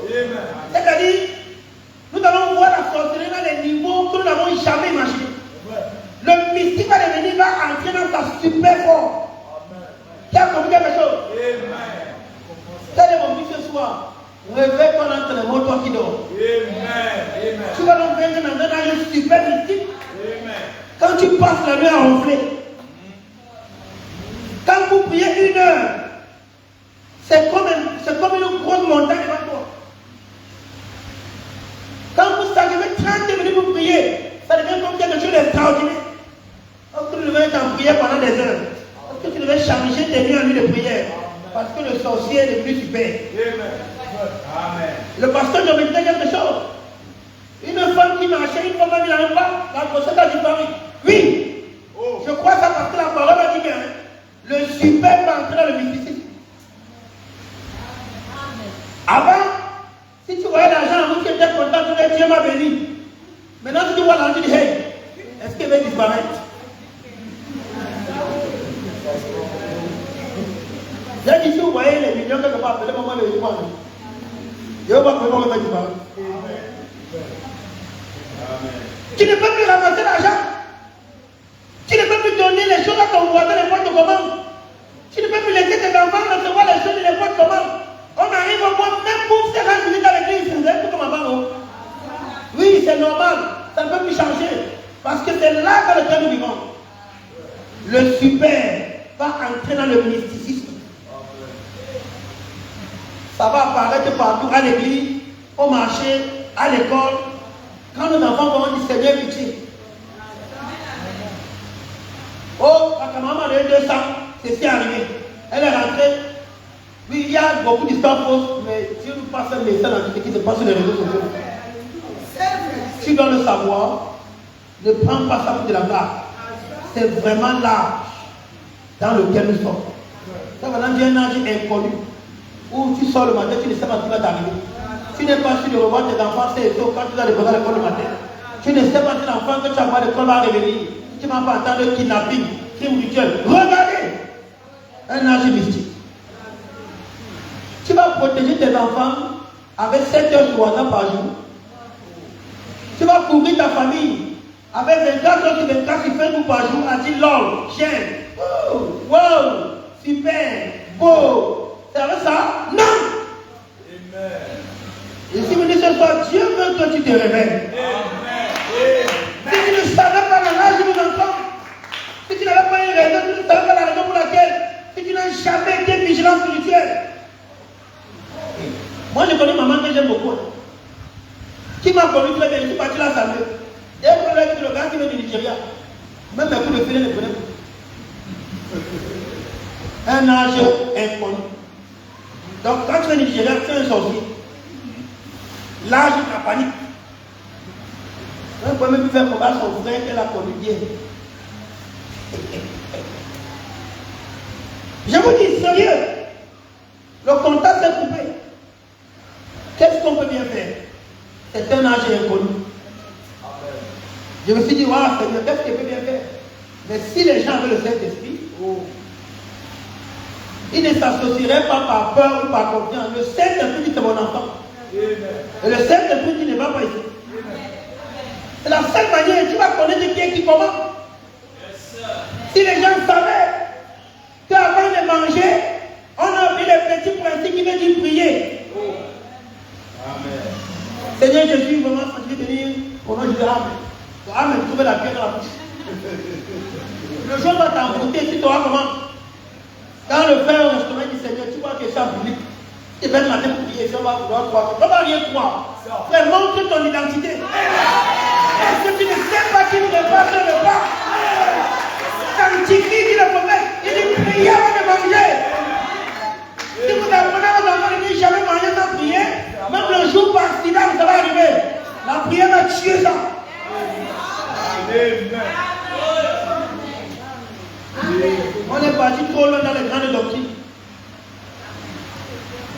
C'est-à-dire, nous allons voir la sorcellerie dans les niveaux que nous n'avons jamais imaginés. Le mystique va devenir, va entrer dans sa super forme. Qui a compris quelque chose? Quel est mon but ce soir? Réveille-toi dans les mots, toi qui dors. Tu vas donc venir dans un âge super mystique. Quand tu passes la nuit à ronfler, quand vous priez 1 heure, c'est comme une grosse montagne devant toi. Quand vous arrivez 30 minutes pour prier, ça devient comme quelque chose d'extraordinaire. Quand vous devez être en prière pendant tenu en nuit de prière. Parce que le sorcier est devenu super. Amen. Le pasteur doit me dire quelque chose. Une femme qui marchait, une femme qui n'arrive pas, la grossesse a disparu. Oui. Je crois ça parce que la parole a dit bien. Le super va entrer dans le mysticisme. Avant, si tu voyais l'argent, tu étais content, tu disais Dieu m'a béni. Maintenant, si tu vois l'argent, tu dis hey, est-ce qu'il va disparaître? J'ai dit si vous voyez les millions quelque part, appelez moi le disparaître. Je ne vais pas comment va disparaître. Tu ne peux plus ramasser l'argent. Tu ne peux plus donner les choses à ton voisin, les points de commande. Tu ne peux plus laisser tes enfants recevoir les choses et les points de commande. On arrive au point, même pour se rendre visite à l'église, vous êtes tout comme avant. Oui, c'est normal. Ça ne peut plus changer. Parce que c'est là dans lequel nous vivons. Le super va entrer dans le mysticisme. Ça va apparaître partout, à l'église, au marché, à l'école. Quand nos enfants vont dire Seigneur pitié. Oh, ma maman a eu 200, c'est ce qui est arrivé. Elle est rentrée. Oui, il y a beaucoup d'histoires fausses, mais Dieu nous passe un message dans ce qui se passe sur les réseaux sociaux. Tu dois le savoir, ne prends pas ça pour de la blague. C'est vraiment l'âge dans lequel nous sommes. Ça va dans un âge inconnu, où tu sors le matin, tu ne sais pas ce qui va t'arriver. Tu n'es pas sûr de revoir tes enfants, c'est tôt quand tu dois déposer à l'école le matin. Tu ne sais pas si l'enfant que tu as à l'école va revenir. Tu ne vas pas entendre le kidnapping, crime rituel. Regardez! Un âge mystique. Tu vas protéger tes enfants avec 7 heures sur WhatsApp par jour. Tu vas couvrir ta famille avec 24 heures sur 24 sur Facebook par jour à dire lol, j'aime, wow, super, beau. C'est avec ça? Non! Amen. Et si vous dites ce soir, Dieu veut que tu te réveilles. Amen. Si tu ne savais pas l'âge de nos enfants, si tu n'avais pas une raison, tu ne savais pas la raison pour laquelle, si tu n'as jamais été vigilant spirituel. Moi, je connais maman que j'aime beaucoup. Qui m'a connu très bien, je suis parti là, ça veut. Et après, le gars qui vient du Nigeria, même un coup de filet ne prenait pas. Un âge inconnu. Donc, quand tu es du Nigeria, tu es un sorcier. L'âge de la panique. On ne peut même plus faire combattre son frère qu'elle a connu bien. Je vous dis, sérieux, le contact est coupé. Qu'est-ce qu'on peut bien faire? C'est un âge inconnu. Je me suis dit, voilà, Seigneur, qu'est-ce qu'il peut bien faire? Mais si les gens avaient le Saint-Esprit, ils ne s'associeraient pas par peur ou par confiance. Le Saint-Esprit dit c'est mon enfant. Et le Saint-Esprit dit ne va pas ici. C'est la seule manière, tu vas connaître qui est qui comment. Si les gens savaient qu'avant de manger, on a vu les petits principes qui veulent dire prier. Amen. Seigneur Jésus, vraiment, quand tu veux venir, au nom de Dieu, Amen. Amen, trouver la pierre dans la bouche. Le jour va t'envoûter, si tu auras comment. Quand le frère au restaurant dit Seigneur, tu vois que c'est public. Tu vas matin pour prier, si on va vouloir croire. On ne va rien croire. Frère, montre ton identité. Est-ce que tu ne sais pas qui ne pas sur le pas? Sanctifie, dit le prophète. Il dit priez avant de manger. Si vous apprenez à vos enfants de ne jamais manger sans prier, même le jour par accident, ça va arriver. La prière va tuer ça. On est parti trop loin dans les grandes doctrines.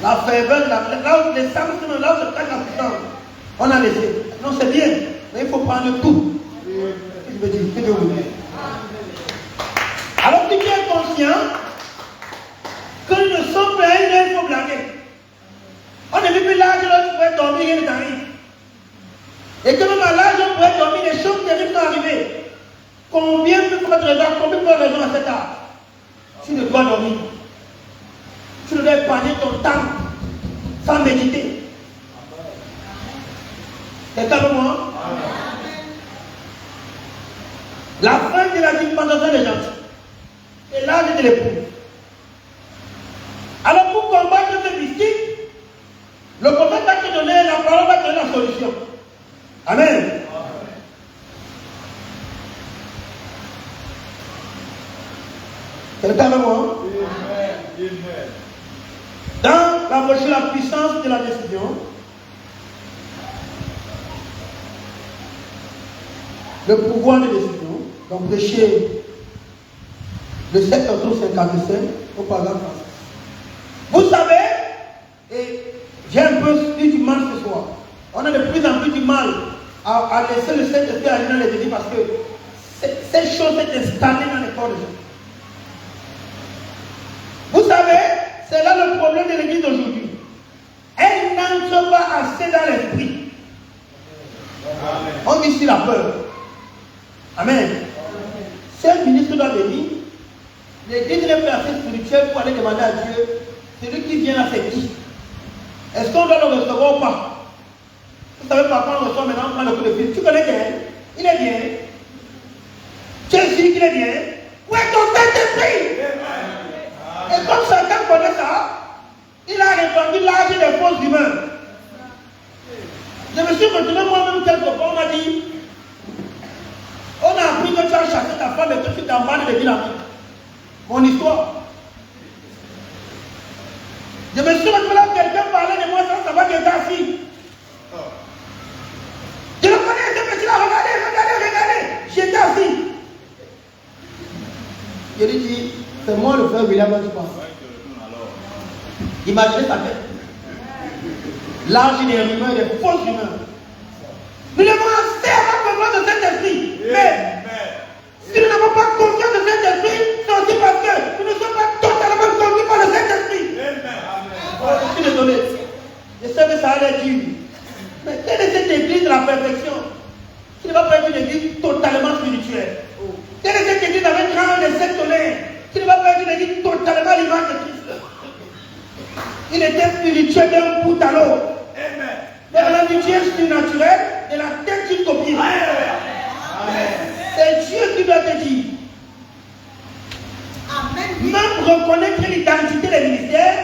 La ferveur, là où les sables sont là où se cache la puissance. On a laissé. Non, c'est bien, mais il faut prendre tout. Je veux dire, que Dieu vous aide. Alors si tu es conscient que nous ne sommes pas un, il faut blaguer. On n'est plus l'âge où tu pourrais dormir, rien n'arrive. Et que même à l'âge où on pourrait dormir, les choses terribles sont arrivées. Combien peut faire raison, combien peut raison à cet âge? Tu ne dois dormir. Tu ne dois épargner ton temps sans méditer. C'est comme moi. La fin de la dispensation des gens, c'est l'âge de l'époux. Alors pour combattre ce mystique, le prophète va te donner la parole, va te donner la solution. Amen. Quelqu'un avec moi? Dans la brochure La puissance de la décision, le pouvoir de décision, donc prêché le 7 octobre 57 au paragraphe 36. Vous savez, et j'ai un peu eu du mal ce soir, on a de plus en plus du mal à laisser le Saint-Esprit agir dans les églises parce que ces choses sont installées dans les corps des gens. Vous savez, c'est là le problème de l'église d'aujourd'hui. Elle n'entre pas assez dans l'esprit. On vit ici la peur. Amen. Si un ministre doit venir, l'église n'est plus assez spirituelle pour aller demander à Dieu, celui qui vient là, c'est qui? Est-ce qu'on doit le recevoir ou pas? Vous savez, papa, on reçoit maintenant, on prend le coup de fil. Tu connais bien? Il est bien. Tu es sûr qu'il est bien? Où est ton Saint-Esprit? Et comme chacun connaît ça, il a répandu l'âge des fausses rumeurs. Je me suis retrouvé moi-même quelque fois, on m'a dit, on a appris que tu as chassé ta femme et que tu t'emballes de ville. Mon histoire. Je me suis retrouvé là, quelqu'un parlait de moi sans savoir que j'étais assis. Je le connais, ce petit-là, regardez. J'étais assis. Je lui dis, c'est moi le frère William, tu penses. Imaginez sa tête. L'âge des rumeurs, des fausses rumeurs. Nous devons assez avoir confiance de cet esprit. Mais si nous n'avons pas confiance de cet esprit, c'est aussi parce que nous ne sommes pas totalement conduits par le Saint-Esprit. Je suis désolé. Je sais que ça allait dire. Mais quelle est cette église de la perfection qui ne va pas être une église totalement spirituelle? Quelle est cette église avec grand de cette tonnerre qui ne va pas être une église totalement à l'image de Christ? Il était spirituel d'un bout à l'autre. Mais l'amitié surnaturelle, de la tête jusqu'au pied. C'est Dieu qui doit te dire. Même reconnaître l'identité des ministères,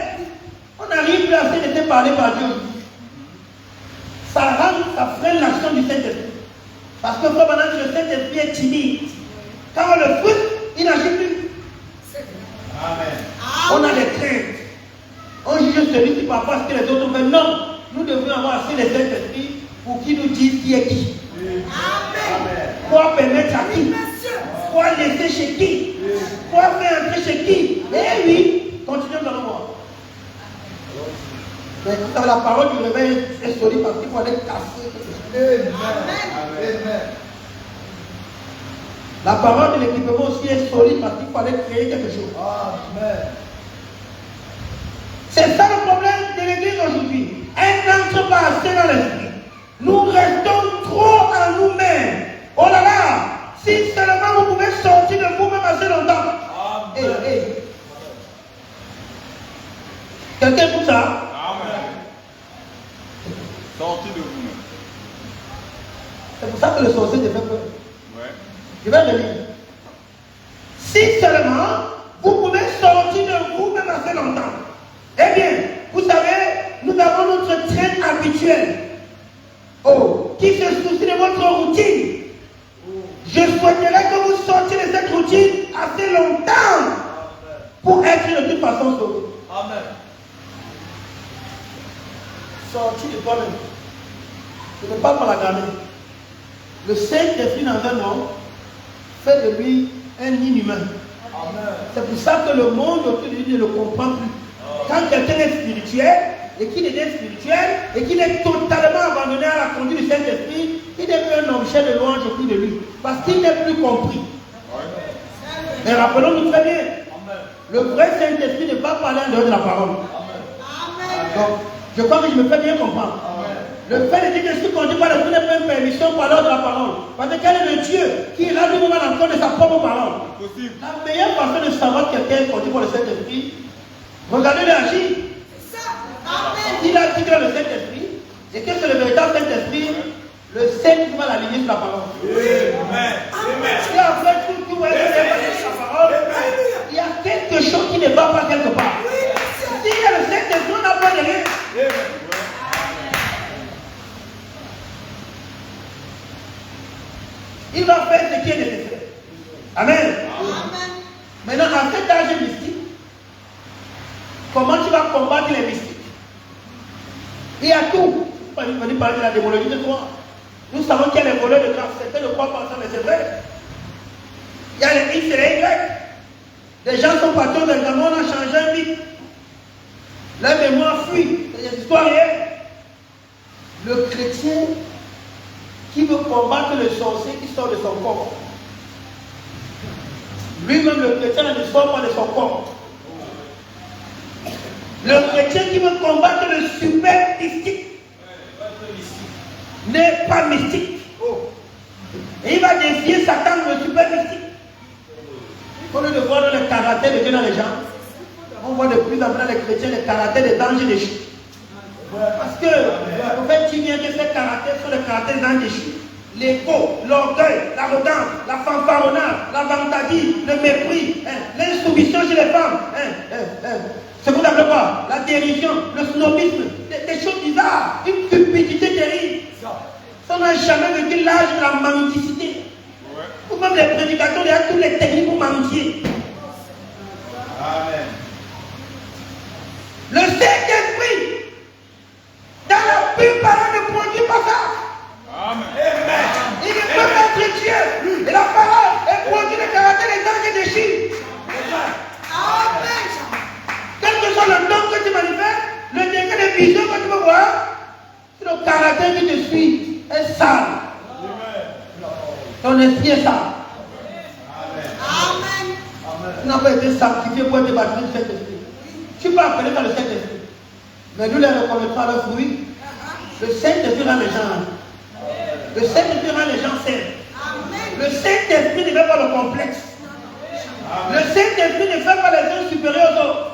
on n'arrive plus à se laisser parler par Dieu. Ça freine l'action du Saint-Esprit. Parce que maintenant que le Saint-Esprit est timide, quand on le frustre, il n'agit plus. On a des craintes. On juge celui-ci par rapport à ce que les autres font. Non, nous devons avoir assez de Saint-Esprit pour qu'il nous dise qui est qui. Quoi permettre à qui? Quoi laisser chez qui? Quoi faire entrer chez qui? Et lui, continuons dans le monde. Mais vous savez, la parole du réveil est solide parce qu'il faut aller casser. Amen. La parole de l'équipement aussi est solide parce qu'il faut aller créer quelque chose. Amen. C'est ça le problème de l'église aujourd'hui. Elle n'entre pas assez dans l'esprit. Nous restons trop à nous-mêmes. Oh là là, si seulement vous pouvez sortir de vous-même assez longtemps. Quelqu'un pour ça? Amen. Sortez de vous-même. C'est pour ça que le sorcier te fait peur. Ouais. Je vais le lire. Si seulement vous pouvez sortir de vous-même assez longtemps. Eh bien, vous savez, nous avons notre train habituel. Qui se soucie de votre routine. Je souhaiterais que vous sortiez de cette routine assez longtemps pour être de toute façon sauvé. Amen. Sortir de toi-même. Je ne parle pas la grammaire. Le Saint-Esprit dans un homme fait de lui un inhumain. C'est pour ça que le monde autour de lui ne le comprend plus. Quand quelqu'un est spirituel et qu'il est spirituel et qu'il est totalement abandonné à la conduite du Saint-Esprit, il n'est plus un objet de louange autour de lui. Parce qu'il n'est plus compris. Mais rappelons-nous très bien, le vrai Saint-Esprit ne va pas parler en dehors de la parole. Donc, je crois que je me fais bien comprendre. Le fait de dire que ce qu'on dit par le n'est pas une permission par l'ordre de la parole. Parce que quel est le Dieu qui est là lui-même à l'encontre de sa propre parole? La meilleure façon de savoir quelqu'un est conduit par le Saint-Esprit, regardez-le agir. Il a dit que le Saint-Esprit, et que c'est le véritable Saint-Esprit, le Saint qui va l'aligner sur la parole. Et après tout, tu vois, la parole, il y a quelque chose qui ne va pas quelque part. S'il y a le Saint-Esprit, on n'a pas de rien. Il va faire ce qui est nécessaire. Amen. Maintenant, à cet âge combattre les mystiques. Il y a tout. On va parler de la démonologie de toi. Nous savons qu'il y a les voleurs de grâce. Certains ne croient pas ça, mais c'est vrai. Il y a les X et les Y. Les gens sont patrons d'un gamin, on a changé un mythe. La mémoire fuit. C'est des histoires réelles. Le chrétien qui veut combattre le sorcier qui sort de son corps. Lui-même, le chrétien, ne sort pas de son corps. Le chrétien qui veut combattre le super mystique n'est pas mystique. Et il va défier Satan, le super mystique. Au lieu de voir dans le caractère de Dieu dans les gens, on voit de plus en plus dans les chrétiens le caractère des dangers déchus. Parce que le prophète dit bien que ces caractères sont les caractères des dangers déchus. L'ego, l'orgueil, l'arrogance, la fanfaronnade, la vantardise, le mépris, l'insoumission chez les femmes. C'est vous appelez quoi? La dérision, le snobisme, des choses bizarres, une cupidité terrible. Ça n'a jamais vécu l'âge de la mammouticité. Ou même les prédicateurs, il y a toutes les techniques pour mammoutir. Amen. Le Saint-Esprit, dans la pure parole, ne produit pas ça. Amen. Il ne peut être Dieu. Et la parole est produit le caractère des anges déchus. Amen. Quel que soit le don que tu manifestes, le degré de vision que tu peux voir, c'est le caractère qui te suit est sale. Ton esprit est sale. Amen. Tu n'as pas été sanctifié pour être baptisé du Saint-Esprit. Tu peux appeler dans le Saint-Esprit. Mais nous les reconnaîtrons à leur fruit. Le Saint-Esprit rend les gens. Le Saint-Esprit rend les gens sains. Le Saint-Esprit ne fait pas le complexe. Le Saint-Esprit ne fait pas les gens supérieurs aux autres.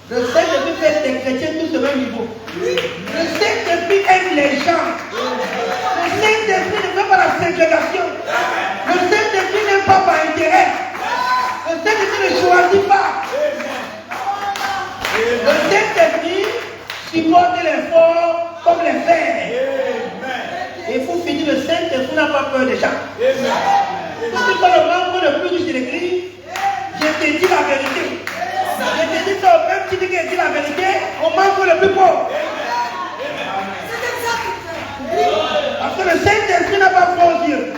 Le Saint-Esprit fait des chrétiens tous au même niveau. Le Saint-Esprit aime les gens. Le Saint-Esprit ne fait pas la ségrégation. Le Saint-Esprit n'aime pas par intérêt. Le Saint-Esprit ne choisit pas. Le Saint-Esprit supporte les forts comme les fers. Et pour finir, le Saint-Esprit n'a pas peur des gens. Quand tu sois le membre le plus riche de l'église, je te dis la vérité. Je te dis ça, même si tu dis la vérité, on manque le plus pauvre. Parce que le Saint-Esprit n'a pas froid aux yeux.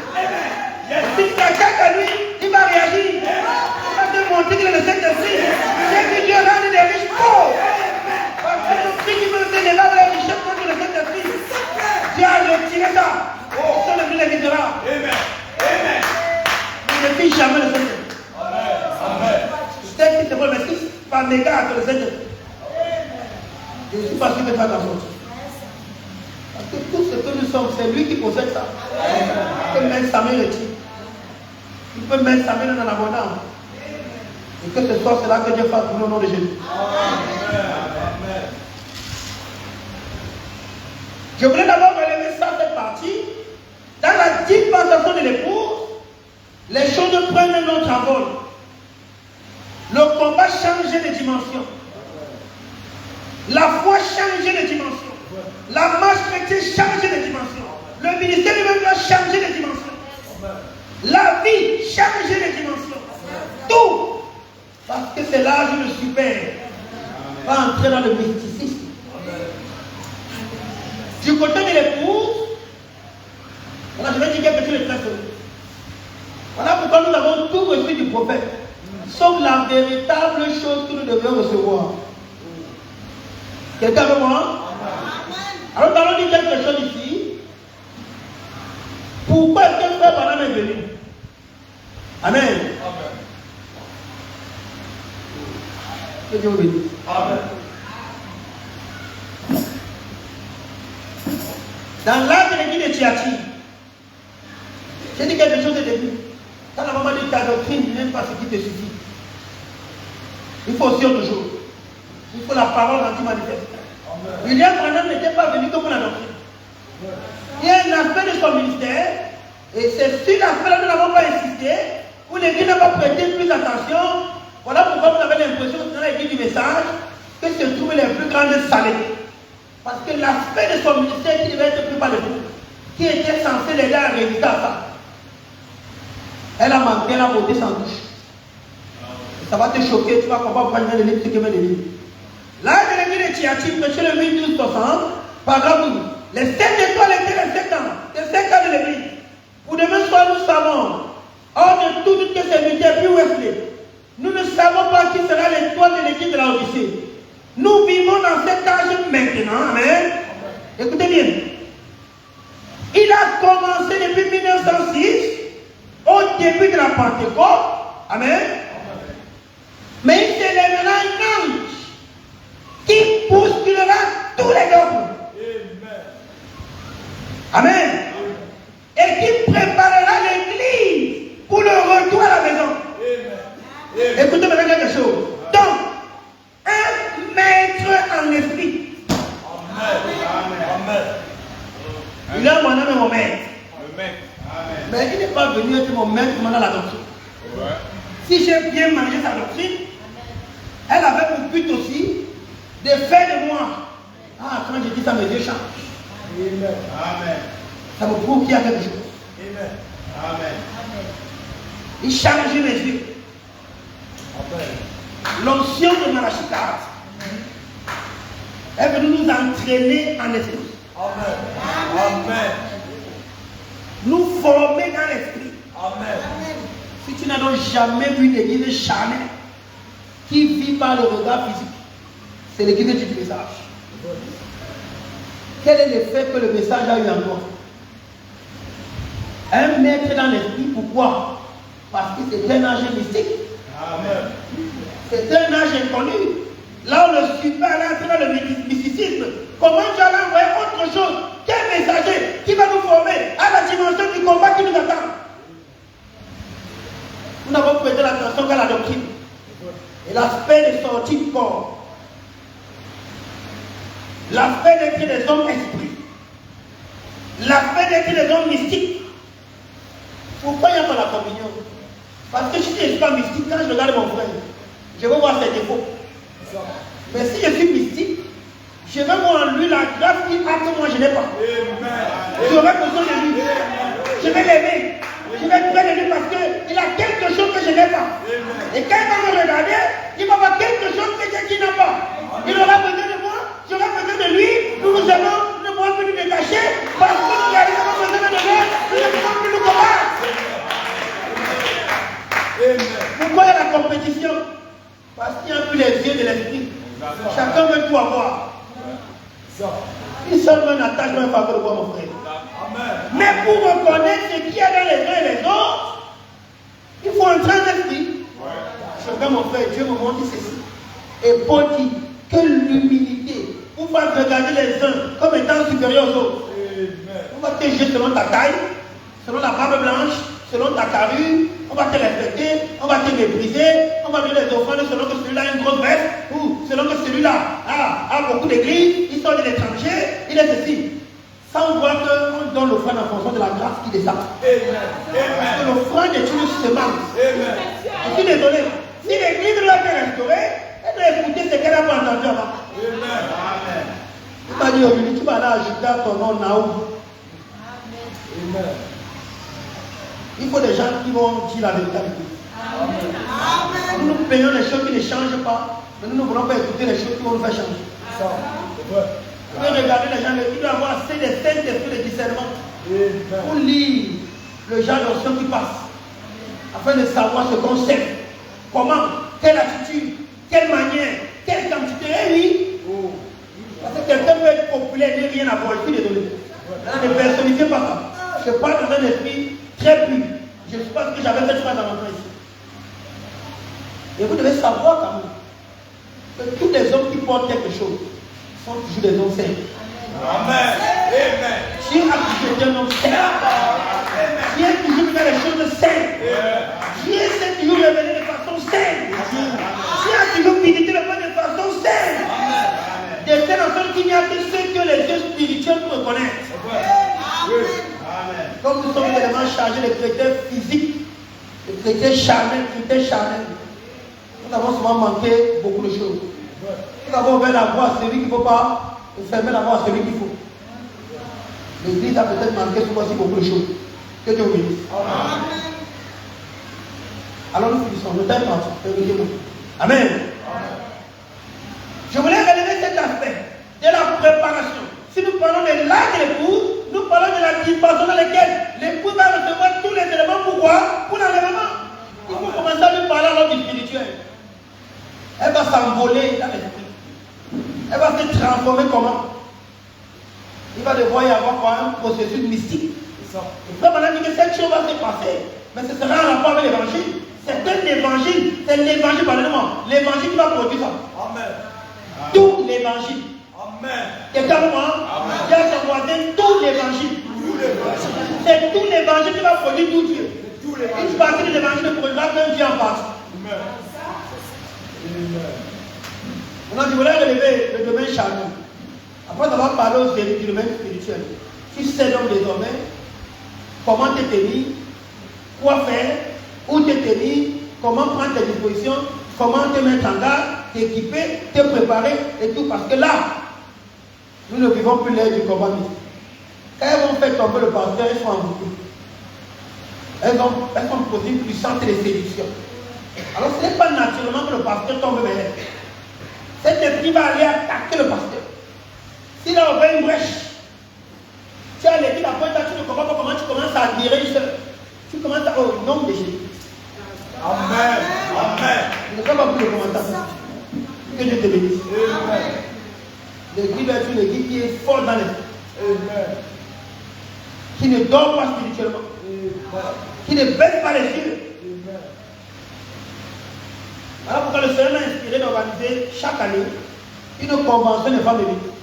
Si tu t'attaques à lui, il va réagir. Il va te montrer qu'il est le Saint-Esprit. C'est que Dieu rend des riches pauvres. Parce que celui qui veut se lever avec les richesses contre le Saint-Esprit, Dieu a retiré ça. Ils sont devenus les misérables. Il ne fit jamais le Saint-Esprit. C'est qui se voit, mais si par l'égard de le Saint-Esprit, je ne suis pas sûr de faire la faute. Parce que tout ce que nous sommes, c'est lui qui possède ça. Il peut mettre sa main retire. Il peut mettre sa main dans l'abondance. Et que ce soit cela que Dieu fasse pour le nom de Jésus. Amen. Je voulais d'abord relever ça, cette partie. Dans la dispensation de l'épouse, les choses prennent un autre envol. Le combat changeait de dimension. La foi changeait de dimension. La marche chrétienne changeait de dimension. Le ministère lui-même doit changer de dimension. La vie changeait de dimension. Tout. Parce que c'est l'âge le super. Va entrer dans le mysticisme. Du côté de l'épouse, voilà, je vais dire quelque chose de très solide. Voilà pourquoi nous avons tout reçu du prophète. Sauf la véritable chose que nous devons recevoir. Quelqu'un veut moi? Alors nous allons dire quelque chose ici. Pourquoi est-ce que frère Branham est venu? Amen. Que Dieu vous bénisse. Amen. Dans l'âge de l'église de Thyatire, j'ai dit quelque chose au début. Quand la maman dit ta doctrine, n'aime pas ce qui te suffit. Il faut aussi autre chose. Il faut la parole quand tu manifestes. William Branham n'était pas venu que pour la doctrine. Il y a un aspect de son ministère, et c'est sur l'aspect-là que nous n'avons pas insisté, où l'église n'a pas prêté plus attention. Voilà pourquoi vous avez l'impression dans l'église du message que se trouvent les plus grandes salées. Parce que l'aspect de son ministère qui devait être pris par le groupe, qui était censé l'aider à résister à ça, elle a manqué la beauté sans douche. Ça va te choquer, tu vas comprendre pourquoi je viens de lire ce que je viens de lire. Là, de l'église de Thyatire, prêché le 1260, paragraphe 12. Les 7 étoiles étaient les 7 ans de l'église. Pour demain soir, nous savons, hors de toutes que ces militaires, puis Wesley, nous ne savons pas qui sera l'étoile de l'église de la Odyssée. Nous vivons dans cet âge maintenant. Amen. Écoutez bien. Il a commencé depuis 1906, au début de la Pentecôte. Amen. Mais il s'élèvera un ange qui bousculera tous les dogmes. Amen. Et qui préparera l'église pour le retour à la maison. Écoutez maintenant quelque chose. Donc, un maître en esprit. Amen. Il a mon âme et mon maître. Amen. Mais il n'est pas venu être mon maître pendant la doctrine. Ouais. Si j'ai bien mangé sa doctrine, elle avait pour but aussi de faire de moi. Ah, quand je dis ça, mes yeux changent. Amen. Ça me prouve qu'il y a quelque chose. Amen. Il change mes yeux. L'onction de Malachite est venue nous entraîner en esprit. Amen. Nous former dans l'esprit. Amen. Si tu n'as donc jamais vu une église charnelle qui vit par le regard physique, c'est l'église du message. Quel est l'effet que le message a eu en toi? Un maître dans l'esprit, pourquoi? Parce que c'est un âge mystique. Amen. C'est un âge inconnu. Là où le super est dans le mysticisme, comment tu allais envoyer autre chose qu'un messager qui va nous former à la dimension du combat qui nous attend? Nous n'avons prêté l'attention qu'à la doctrine et l'aspect de sortie du corps, l'aspect d'être des hommes esprits, l'aspect d'être des hommes mystiques. Pourquoi il n'y a pas la communion? Parce que si je ne suis pas mystique, quand je regarde mon frère, je vais voir ses défauts. Mais si je suis mystique, je vais voir en lui la grâce qu'il a que moi je n'ai pas. J'aurai besoin de lui. Je vais l'aimer. Je vais être près de lui parce qu'il a quelque chose que je n'ai pas. Et quand il va me regarder, il va avoir quelque chose que j'ai qui n'a pas. Il aura besoin de moi, j'aurai besoin de lui. Nous nous aimons, nous ne pouvons plus nous détacher. Parce que nous avons besoin de lui, nous ne pouvons plus nous combattre. Pourquoi il y a la compétition? Parce qu'il n'y a plus les yeux de l'esprit. Chacun veut tout avoir. Il seulement un attachement en faveur de moi, mon frère. Mais pour reconnaître ce qu'il y a dans les uns et les autres, il faut entrer en esprit. Je regarde mon frère, Dieu me montre ceci. Et Paul dit que l'humilité, pour faire regarder les uns comme étant supérieurs aux autres. On va te juger selon ta taille, selon la barbe blanche, selon ta carrure, on va te respecter, on va te mépriser, on va donner les offrandes selon que celui-là a une grosse veste, ou selon que celui-là a beaucoup d'églises, il sort de l'étranger, il est ceci. Sans voir qu'on donne l'offrande en fonction de la grâce qui descend. Parce que l'offrande est une semence. Je suis désolé. Si l'église doit être restaurée, elle doit écouter ce qu'elle n'a pas entendu avant. Il m'a dit aujourd'hui, tu vas aller ajouter ton nom Naoum. Il faut des gens qui vont dire la vérité avec nous. Nous payons les choses qui ne changent pas, mais nous ne voulons pas écouter les choses qui vont nous faire changer. Vous pouvez regarder les gens, il doit avoir assez de Saint-Esprit de discernement pour lire le genre d'onction qui passe, afin de savoir ce qu'on sait, comment, quelle attitude, quelle manière, quelle quantité. Et oui, parce que quelqu'un peut être populaire et rien avoir, je suis désolé. Ne personnifiez pas ça. Je parle dans un esprit très pur. Je ne sais pas ce que j'avais fait dans mon temps ici. Et vous devez savoir quand même que tous les hommes qui portent quelque chose sont toujours des hommes saints. Amen. Dieu a toujours été un homme saint. Dieu a toujours fait les choses saintes. Dieu s'est toujours révélé de façon sainte. Dieu a toujours visité le monde de façon sainte. De telle sorte qu'il n'y a que ceux que les yeux spirituels pour reconnaître. Comme nous sommes tellement chargés de critères physiques, de critères charnels, nous avons souvent manqué beaucoup de choses. Nous avons ouvert la voie à celui qu'il ne faut pas et fermé la voie à celui qu'il faut. L'église a peut-être manqué souvent aussi beaucoup de choses. Que Dieu vous bénisse. Alors nous finissons. Le temps est parti. Amen. Je voulais préparation. Si nous parlons de l'acte de l'épouse, nous parlons de la dimension dans laquelle l'épouse va recevoir tous les éléments. Pourquoi? Pour l'enlèvement. Il faut commencer à lui parler alors du spirituel. Elle va s'envoler dans l'esprit. Elle va se transformer comment? Il va devoir y avoir quoi? Un processus mystique. Frère Madame dit que cette chose va se passer, mais ce sera en rapport avec l'évangile. C'est un évangile, c'est l'évangile, pardonnez-moi, l'évangile qui va produire ça. Amen. Tout l'évangile. Amen. Quelqu'un pour moi? Il y a son voisin, tout l'évangile. C'est tout l'évangile qui va produire tout Dieu. Une partie de l'évangile ne produira qu'un Dieu en partie. Amen. Maintenant, je voulais relever le domaine charnel. Après avoir parlé du domaine spirituel, tu sais donc désormais comment te tenir, quoi faire, où te tenir, comment prendre tes dispositions, comment te mettre en garde, t'équiper, te préparer et tout. Parce que là, nous ne vivons plus l'ère du combat mystique. Quand elles vont faire tomber le pasteur, elles sont envoûtées. Elles sont posées une puissance de séduction. Alors ce n'est pas naturellement que le pasteur tombe vers elle. Cet esprit va aller attaquer le pasteur. S'il a ouvert une brèche, tu as l'équipe après, tu ne comprends pas comment tu commences à admirer une seule. Tu commences à. Oh, nom de Jésus. Amen. Amen. Je ne sais pas plus le commentaire. Que Dieu te bénisse. Amen. L'église va être une église qui est forte dans l'esprit. Amen. Qui ne dort pas spirituellement. Qui ne baisse pas les yeux. Alors pourquoi le Seigneur m'a inspiré d'organiser chaque année une convention de femmes de l'Église.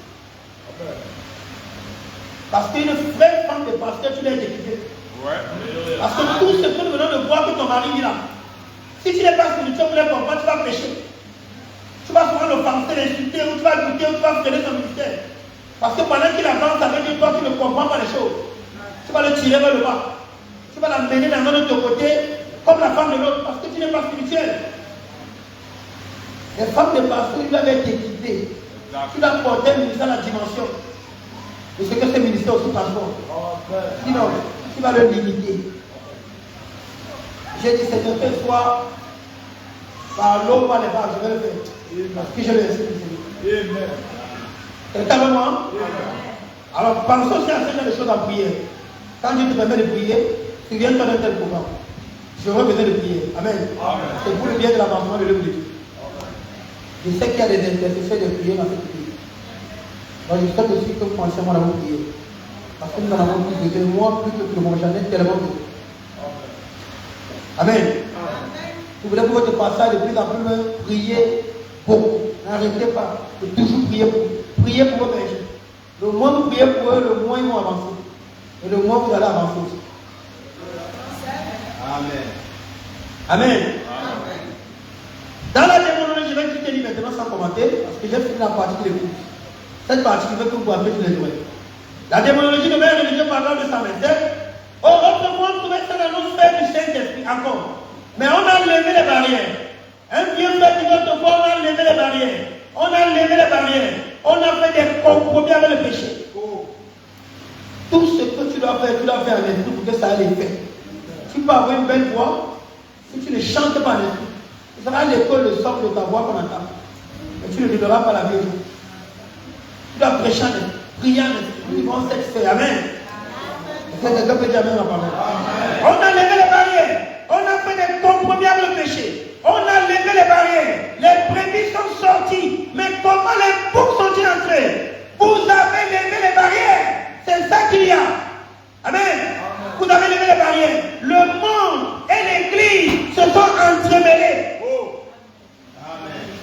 Parce qu'une vraie femme de pasteur, tu l'as équipée. Parce que tout ce que nous venons de voir que ton mari vit là, si tu n'es pas spirituel, tu ne comprends pas, tu vas pécher. Tu vas souvent l'offenser, l'insulter, ou tu vas goûter, ou tu vas freiner son ministère. Parce que pendant qu'il avance avec Dieu, toi, tu ne comprends pas les choses. Tu vas le tirer vers le bas. Tu vas l'amener dans un autre côté, comme la femme de l'autre, parce que tu n'es pas spirituel. Les femmes de pasteur, ils doivent être équipées. Tu dois porter un ministère à la dimension de ce que ce ministère aussi transforme. Sinon, tu vas le limiter. J'ai dit, c'est un soir, par l'eau, par les bas, je vais le faire. Parce que je l'ai essayé. Quelqu'un avec moi? Alors, pensons aussi à ce genre de choses à prier. Quand Dieu te permet de prier, tu viens de faire un tel programme. J'aurais besoin de prier. Amen. C'est pour le bien de l'avancement de l'œuvre de Dieu. Je sais qu'il y a des intercesseurs de prier dans cette prière. Donc je souhaite aussi que vous pensiez à moi d'avoir prié. Parce que nous en avons plus besoin, moi plus que tout le monde, j'en ai tellement besoin. Amen. Vous voulez pour votre passage de plus en plus prier beaucoup. N'arrêtez pas de toujours prier pour vous. Priez pour vos bergers. Le moins vous priez pour eux, le moins ils vont avancer. Et le moins vous allez avancer aussi. Amen. Amen. Dans la démonologie, je vais quitter lui maintenant sans commenter, parce que j'ai fini la partie de l'écoute. Cette partie, je veux que vous appelez tous les oreilles. La démonologie de mère religieux parlant de 127. Autrefois, on trouvait ça dans nos sphères du Saint-Esprit, encore. Mais on a levé les barrières. Un vieux frère dit autrefois, on a levé les barrières. On a levé les barrières. On a fait des compromis avec le péché. Tout ce que tu dois faire en esprit pour que ça ait l'effet. Tu peux avoir une belle voix, si tu ne chantes pas en esprit. Ce sera l'école, le socle de ta voix qu'on entend. Mais tu ne vivras pas la vie. Tu dois prêcher en esprit, prier en esprit. Nous vivons cette sphère. Amen. Quelqu'un peut dire amen, ma parole. On a levé les barrières. On a fait des compromis avec le péché. On a levé les barrières. Les brebis sont sortis. Mais comment les boucs sont-ils entrés? Vous avez levé les barrières. C'est ça qu'il y a. Amen. Vous avez levé les barrières. Le monde et l'église se sont entremêlés.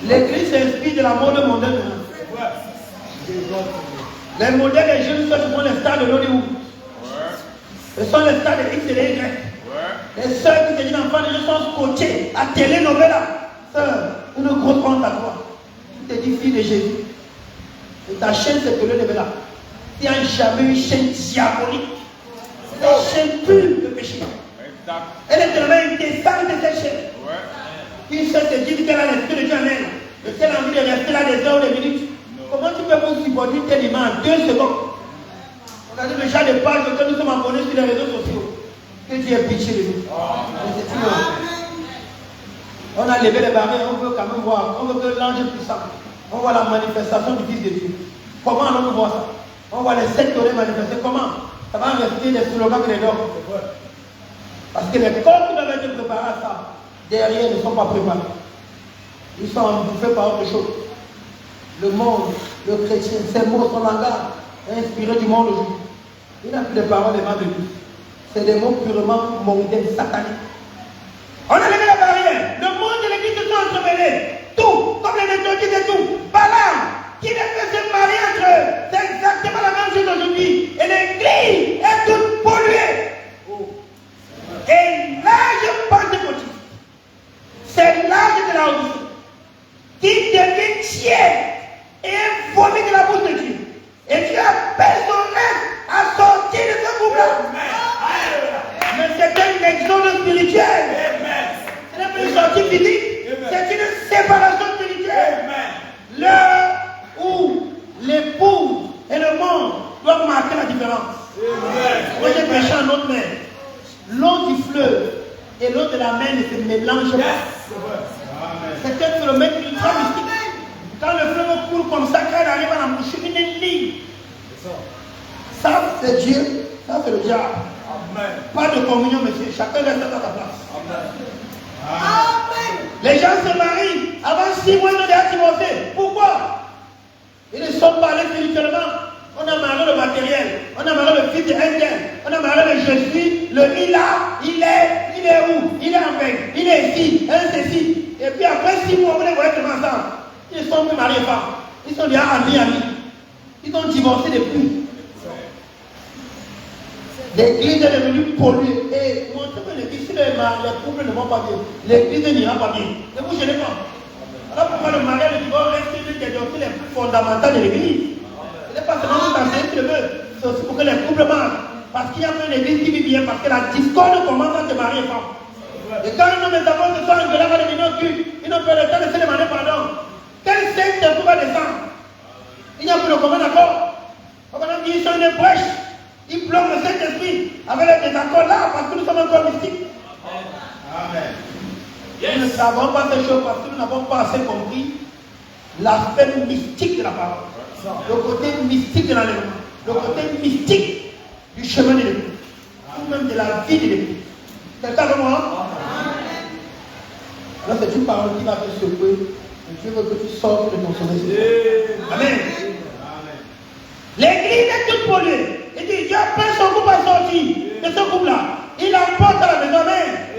L'église s'inspire de la mode mondaine. Les modèles des jeunes sont les stars de l'Hollywood. Ce sont les stars de X et de Y. Les sœurs qui se disent enfants, les gens sont scotchés à télénovela. Sœur, une grosse honte à toi. Tu te dis fille de Jésus. Et ta chaîne, c'est que le là. Il n'y a jamais une chaîne diabolique. C'est une chaîne pure de péché. Elle est tellement indécente de cette chaîne. Une sœur se dit qu'elle a l'esprit de Dieu en elle. Et qu'elle a envie de rester là des heures ou des minutes. Comment tu peux vous supporter tel imam en 2 secondes? Regardez le genre de pages que nous sommes abonnés sur les réseaux sociaux. Que Dieu ait pitié de nous. On a levé les barrières, on veut quand même voir. On veut que l'ange puissant. On voit la manifestation du Fils de Dieu. Comment allons-nous voir ça? On voit les secteurs manifester. Comment? Ça va rester des slogans et des normes. Parce que les corps qui doivent être préparés à ça, derrière, ne sont pas préparés. Ils sont embouffés par autre chose. Le monde, le chrétien, ses mots, son langage, est inspiré du monde aujourd'hui. Il n'a plus de paroles des mains de Dieu. C'est des mots purement mondains, sataniques. On a levé la barrière. Le monde et l'église se sont entremêlés. Tout, comme les méthodistes et tout. Balaam, qui ne fait se marier entre eux. C'est exactement la même chose aujourd'hui. Et l'église est toute polluée. Et l'âge pentecôtiste, c'est l'âge de la Odyssée, qui devient tiède et un vomi de la bouche de Dieu. Et Dieu appelle son rêve à sortir de ce groupe-là. Mais c'est un exode spirituel. Ce n'est plus une sortie physique, c'est une séparation spirituelle. L'heure où l'épouse et le monde doivent marquer la différence. Moi j'ai péché en autre mer. L'eau du fleuve et l'eau de la mer ne se mélangent pas. C'est un phénomène ultra mystique. Quand le fleuve coule comme ça, quand il arrive à la bouche, il y a une ligne. Ça, c'est Dieu, ça, c'est le diable. Pas de communion, monsieur. Chacun reste à sa place. Amen. Les gens se marient avant 6 mois, ils ont déjà divorcé. Pourquoi? Ils ne sont pas allés spirituellement. On a marié le matériel, on a marié le fils de Engel, on a marié le je suis, le il a, il est où? Il est en paix, il est ici, c'est ici. Et puis après 6 mois, vous les voyez comment ensemble. Ils ne sont plus mariés pas. Ils sont déjà amis. Ils ont divorcé depuis. L'église est devenue polluée. Et montrez-moi l'église, si les couples ne vont pas bien, l'église n'ira pas bien. Ne vous gênez pas. Alors pourquoi le mariage et le divorce reste l'une des doctrines les plus fondamentales de l'église? Ce n'est pas seulement pour enseigner qui le veut, c'est aussi pour que les couples marchent. Parce qu'il y a une église qui vit bien, parce que la discorde commence à se marier femme. Et quand un homme et sa femme se sont engueulés avant les minutes cul, ils n'ont pas le temps de se demander pardon. Quel secte va descendre? Il n'y a plus de commun accord. On va dire qu'ils sont une brèche. Ils bloquent le Saint-Esprit avec les désaccords là, parce que nous sommes encore mystiques. Amen. Nous ne savons pas ces choses parce que nous n'avons pas assez compris l'aspect mystique de la parole. Le côté mystique de l'enlèvement, le côté mystique du chemin de l'église, ou même de la vie de l'église. Quelqu'un de moi? Là, c'est une parole qui va te secouer. Dieu veut que tu sortes de ton sommeil. Amen. L'église est toute polluée. Il dit, Dieu appelle son groupe à sortir de ce groupe-là. Il l'emporte à la maison. Amen.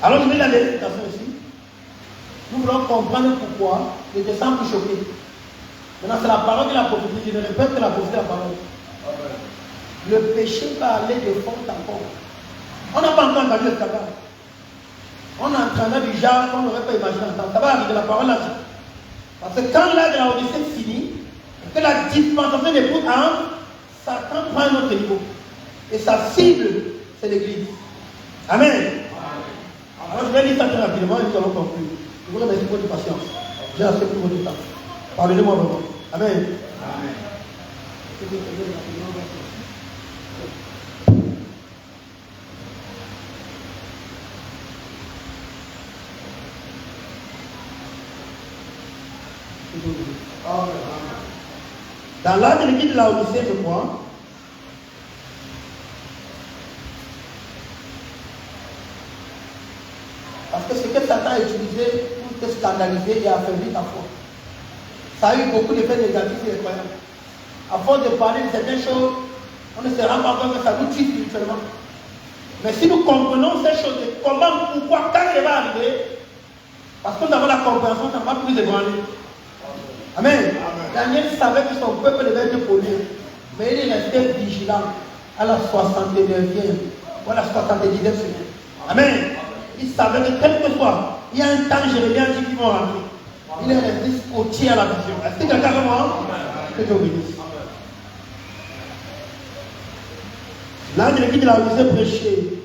Alors je vais la l'explication ici. Nous voulons comprendre pourquoi les te semble choqué. Maintenant, c'est la parole de la prophétie. Je ne répète que la prophétie de la parole. Le péché va aller de fond en fond. On n'a pas encore entendu le scandale. On entendait du genre qu'on n'aurait pas imaginé entendre. Ça va arriver, la parole là. Parce que quand l'âge de la Odyssée finit, que la dispensation des poutres entre, Satan prend un autre niveau. Et sa cible, c'est l'église. Amen. Alors je vais lire ça très rapidement et nous allons conclure. Je vous remercie pour votre patience. J'ai assez pour votre temps. Parlez-moi vraiment. Amen. Amen. Dans l'âge de l'église de la Odyssée, je crois, parce que ce que Satan a utilisé pour te scandaliser et affaiblir ta foi, ça a eu beaucoup d'effets négatifs sur les croyants. À force de parler de certaines choses, on ne se rend pas compte que ça nous tue spirituellement. Mais si nous comprenons ces choses, comment, pourquoi, quand il va arriver, parce que nous avons la compréhension, ça ne va plus ébranler. Amen. Daniel savait que son peuple devait être pollué, mais il est resté vigilant à la 69e ou à la 70e semaine. Amen. Il savait que quel que soit, il y a un temps, Jérémie a dit qu'ils vont rentrer. Il est resté scotché à la vision. Est-ce que quelqu'un veut moi? Que Dieu bénisse. L'âge de l'église de la Odyssée prêché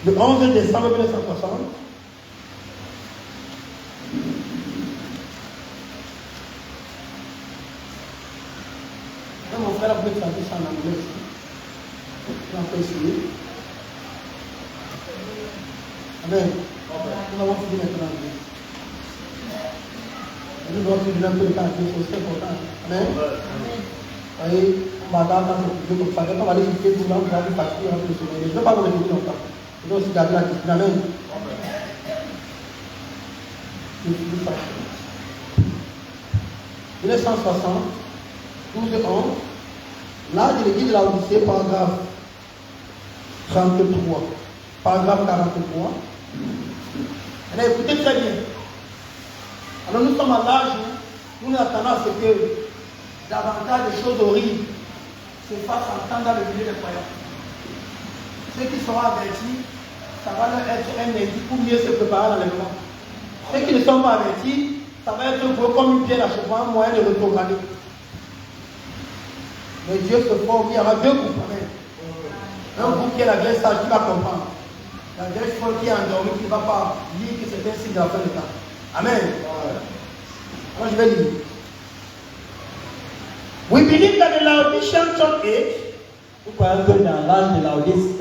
le 11 décembre 1960. Mon frère a pu traduire ça en anglais aussi. On peut essayer. Amen. Nous avons fini maintenant. Et nous devons finir un peu de temps à Dieu, c'est important. Amen. Vous voyez, madame, quand on va aller sur Facebook, là, vous allez partir un peu de sommeil. Je ne vais pas vous le dire longtemps. Je dois aussi garder la discipline. Amen. Je finis ça. 1960, 12 ans, l'âge de l'église de la Odyssée, paragraphe 33. Paragraphe 43. Alors écoutez très bien. Alors nous sommes à l'âge où nous attendons à ce que davantage de choses horribles se fassent entendre dans le milieu des croyants. Ceux qui seront avertis, ça va leur être un indice pour mieux se préparer à l'enlèvement. Ceux qui ne sont pas avertis, ça va être comme une pierre à cheval, un moyen de reprograder. Mais Dieu se forme, il y aura deux groupes. Amen. Un groupe qui est la vieille sage qui va comprendre. La vieille folle qui est endormie, qui ne va pas lire que c'est un signe de la fin de temps. Amen. Alors je vais lire. We believe that the Laodicean church age, nous croyons que dans l'âge de Laodicée,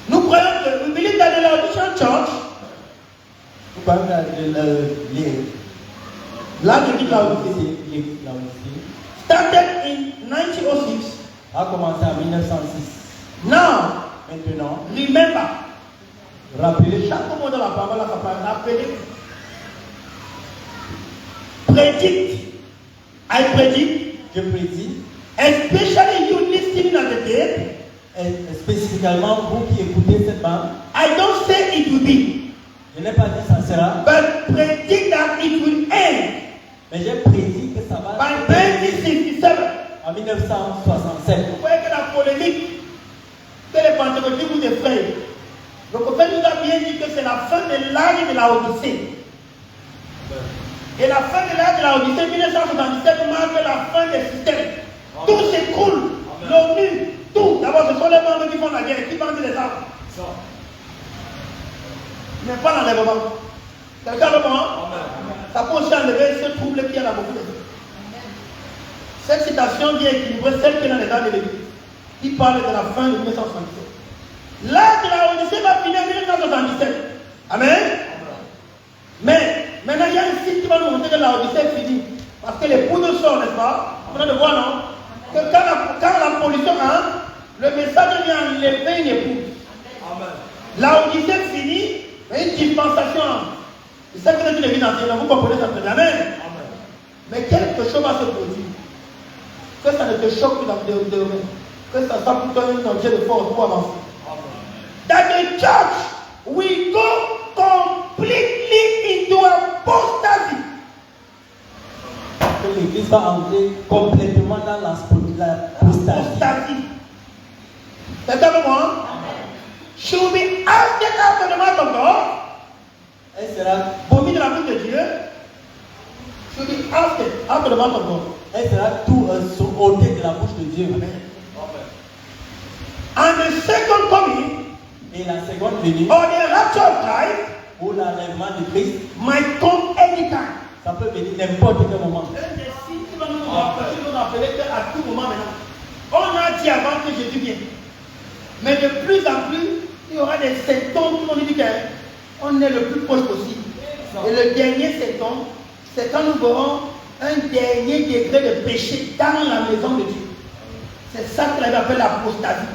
nous croyons que we believe that the Laodicean church, nous croyons que l'âge de Laodicée started in 1906. a commencé en 1906. Now, Maintenant, remember, rappelez chaque mot de la parole, ça peut rappeler. Predict. I predict. je prédis, Especially you listening at the tape. et spécifiquement vous qui écoutez cette bande, I don't say it will be, je n'ai pas dit ça sera, but predict that it will end mais j'ai prédit que ça va by 1967. en 1967. Vous voyez que la polémique que les pentecôtistes vous effraient. Le prophète nous a bien dit que c'est la fin de l'âge de la Odyssée. Et la fin de l'âge de la Odyssée 1977 marque la fin des systèmes. Tout s'écroule. L'ONU, tout. D'abord, ce sont les membres qui font la guerre, qui vendent les armes. Mais pas l'enlèvement. Quelqu'un le prend? Ça peut aussi enlever ce trouble qui est là beaucoup de gens. Cette citation vient équilibrer celle qui est dans les dates de l'Église, qui parle de la fin de 1977. L'âge de la Odyssée va finir en 1977. Amen. Mais maintenant, il y a un signe qui va nous montrer que la Odyssée est finie. Parce que les poudres sortent, n'est-ce pas? On a de voir, non? Que quand la pollution entre, le message vient enlever une épouse. La Odyssée est finie, mais une dispensation. C'est ça que c'est une évidence. Vous comprenez ça très bien. Amen. Mais quelque chose va se produire. Que ça ne te choque plus dans le domaine. Que ça soit plutôt un objet de force pour avancer. That the church will go completely into apostasy. Que l'Église va entrer complètement dans l'apostasie. C'est ça pour moi. She will be ousted out of the mouth of God. Elle sera Vomi de la bouche de Dieu. She will be ousted out of the mouth of God. Elle sera tout ôté de la bouche de Dieu. Amen. And the second coming, Et la seconde venue, or the rapture of Christ, ou l'enlèvement de Christ, might come anytime. ça peut venir n'importe quel moment. Un des signes qui va nous rappeler qu'à tout moment maintenant, on a dit avant que Jésus vienne. Mais de plus en plus, il y aura des symptômes qui vont nous dire qu'on est le plus proche possible. Et le dernier symptôme, c'est quand nous verrons un dernier degré de péché dans la maison de Dieu. C'est ça que l'on appelle l'apostasie.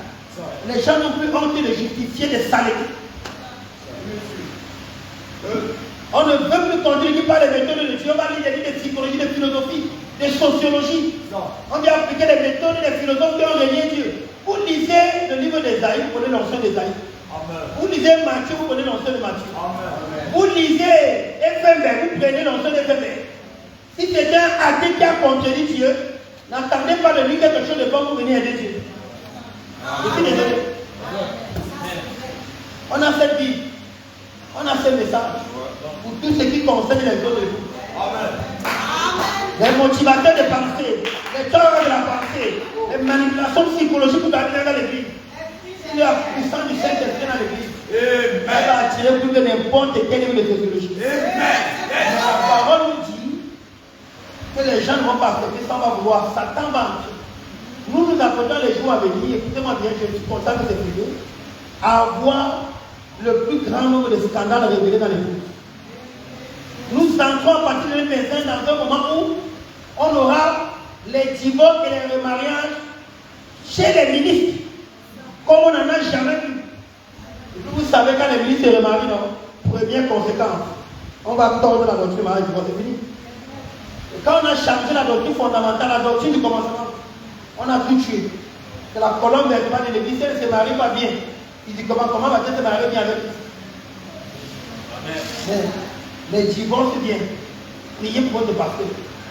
Les gens n'ont plus honte de justifier des saletés. On ne veut plus continuer par les méthodes de Dieu. On va lire des livres de psychologie, de philosophie, de sociologie. On vient appliquer les méthodes des philosophes qui ont régné Dieu. Vous lisez le livre d'Ésaïe, vous prenez l'onction d'Ésaïe. Vous lisez Matthieu, vous prenez l'onction de Matthieu. Vous lisez Éphémère, vous prenez l'onction d'Éphémère. Si c'est un athée qui a contredit Dieu, n'attendez pas de lui quelque chose de bon pour venir aider Dieu. Je suis désolé. On a cette vie. On a ce message pour tout ce qui concerne les autres de vous. Les motivateurs de pensée, les torts de la pensée, les manipulations psychologiques pour garder dans l'église. S'il y a puissance du Saint-Esprit dans l'église, elle va attirer plus que n'importe quel niveau de sociologie. La parole nous dit que les gens ne vont pas accepter sans va vouloir. Satan va entrer. Nous apprendons les jours à venir, écoutez-moi bien, je suis content de cette vidéo, à avoir le plus grand nombre de scandales révélés dans l'église. Nous entrons à partir de 2025 dans un moment où on aura les divorces et les remariages chez les ministres, comme on n'en a jamais vu. Et puis vous savez, quand les ministres se remarient, non, première conséquence, on va tordre la doctrine du mariage, c'est fini. Et quand on a changé la doctrine fondamentale, la doctrine du commencement, on a tout tué. C'est la colonne vertébrale de l'église, elle ne se marie pas bien. Il dit comment va-t-elle se marier bien avec lui? Les divorces, bien. Priez pour votre pasteur.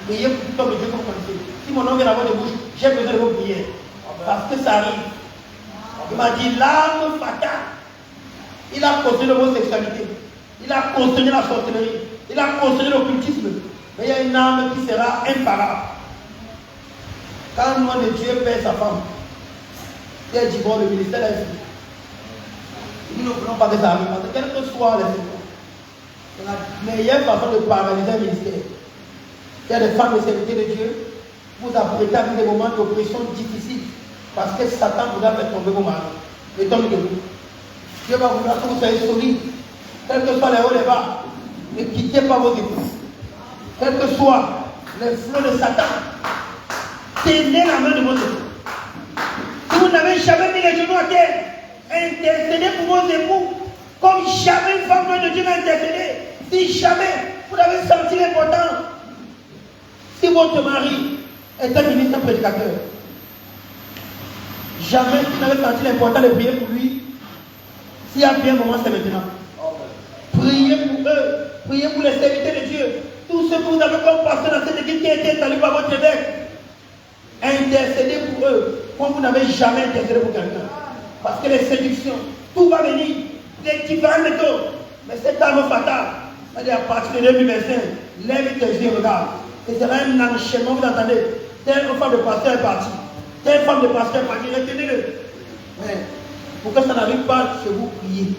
Priez pour tout le Dieu que vous connaissez. Si mon nom vient d'avoir de bouche, j'ai besoin de vos prières. Parce que ça arrive. Il m'a dit l'arme fatale. Il a construit l'homosexualité. Il a construit la sorcellerie. Il a construit l'occultisme. Mais il y a une arme qui sera imparable. Quand le nom de Dieu perd sa femme, c'est divorce, le ministère est fini. Nous ne voulons pas que ça arrive. Parce que quel que soit les circonstances, c'est la meilleure façon de paralyser un ministère. Il y a des femmes de serviteur de Dieu, vous apprêtez à vivre des moments d'oppression difficiles parce que Satan voudra faire tomber vos maris. Et tombe de vous. Dieu va vouloir que vous soyez solides, quels que soient les hauts et les bas. Ne quittez pas vos épouses. Quels que soient les flots de Satan, tenez la main de votre époux. Si vous n'avez jamais mis les genoux à terre, intercédez pour vos époux. Comme jamais une femme de Dieu n'a intercédé. Si jamais vous avez senti l'important, si votre mari est un ministre prédicateur, jamais vous n'avez senti l'important de prier pour lui. S'il y a bien un moment, c'est maintenant. Priez pour eux, priez pour les serviteurs de Dieu. Tous ceux que vous avez comme pasteur dans cette église qui a été établi par votre évêque, intercédez pour eux, comme vous n'avez jamais intercédé pour quelqu'un. Parce que les séductions, tout va venir. Des différentes méthodes. Mais cette arme fatale, c'est-à-dire à partir de 2025, lève tes yeux, regarde. Ce sera un enchaînement, vous entendez. Telle femme de pasteur est partie. Telle femme de pasteur est partie. Retenez-le. Mais pour que ça n'arrive pas chez vous, priez.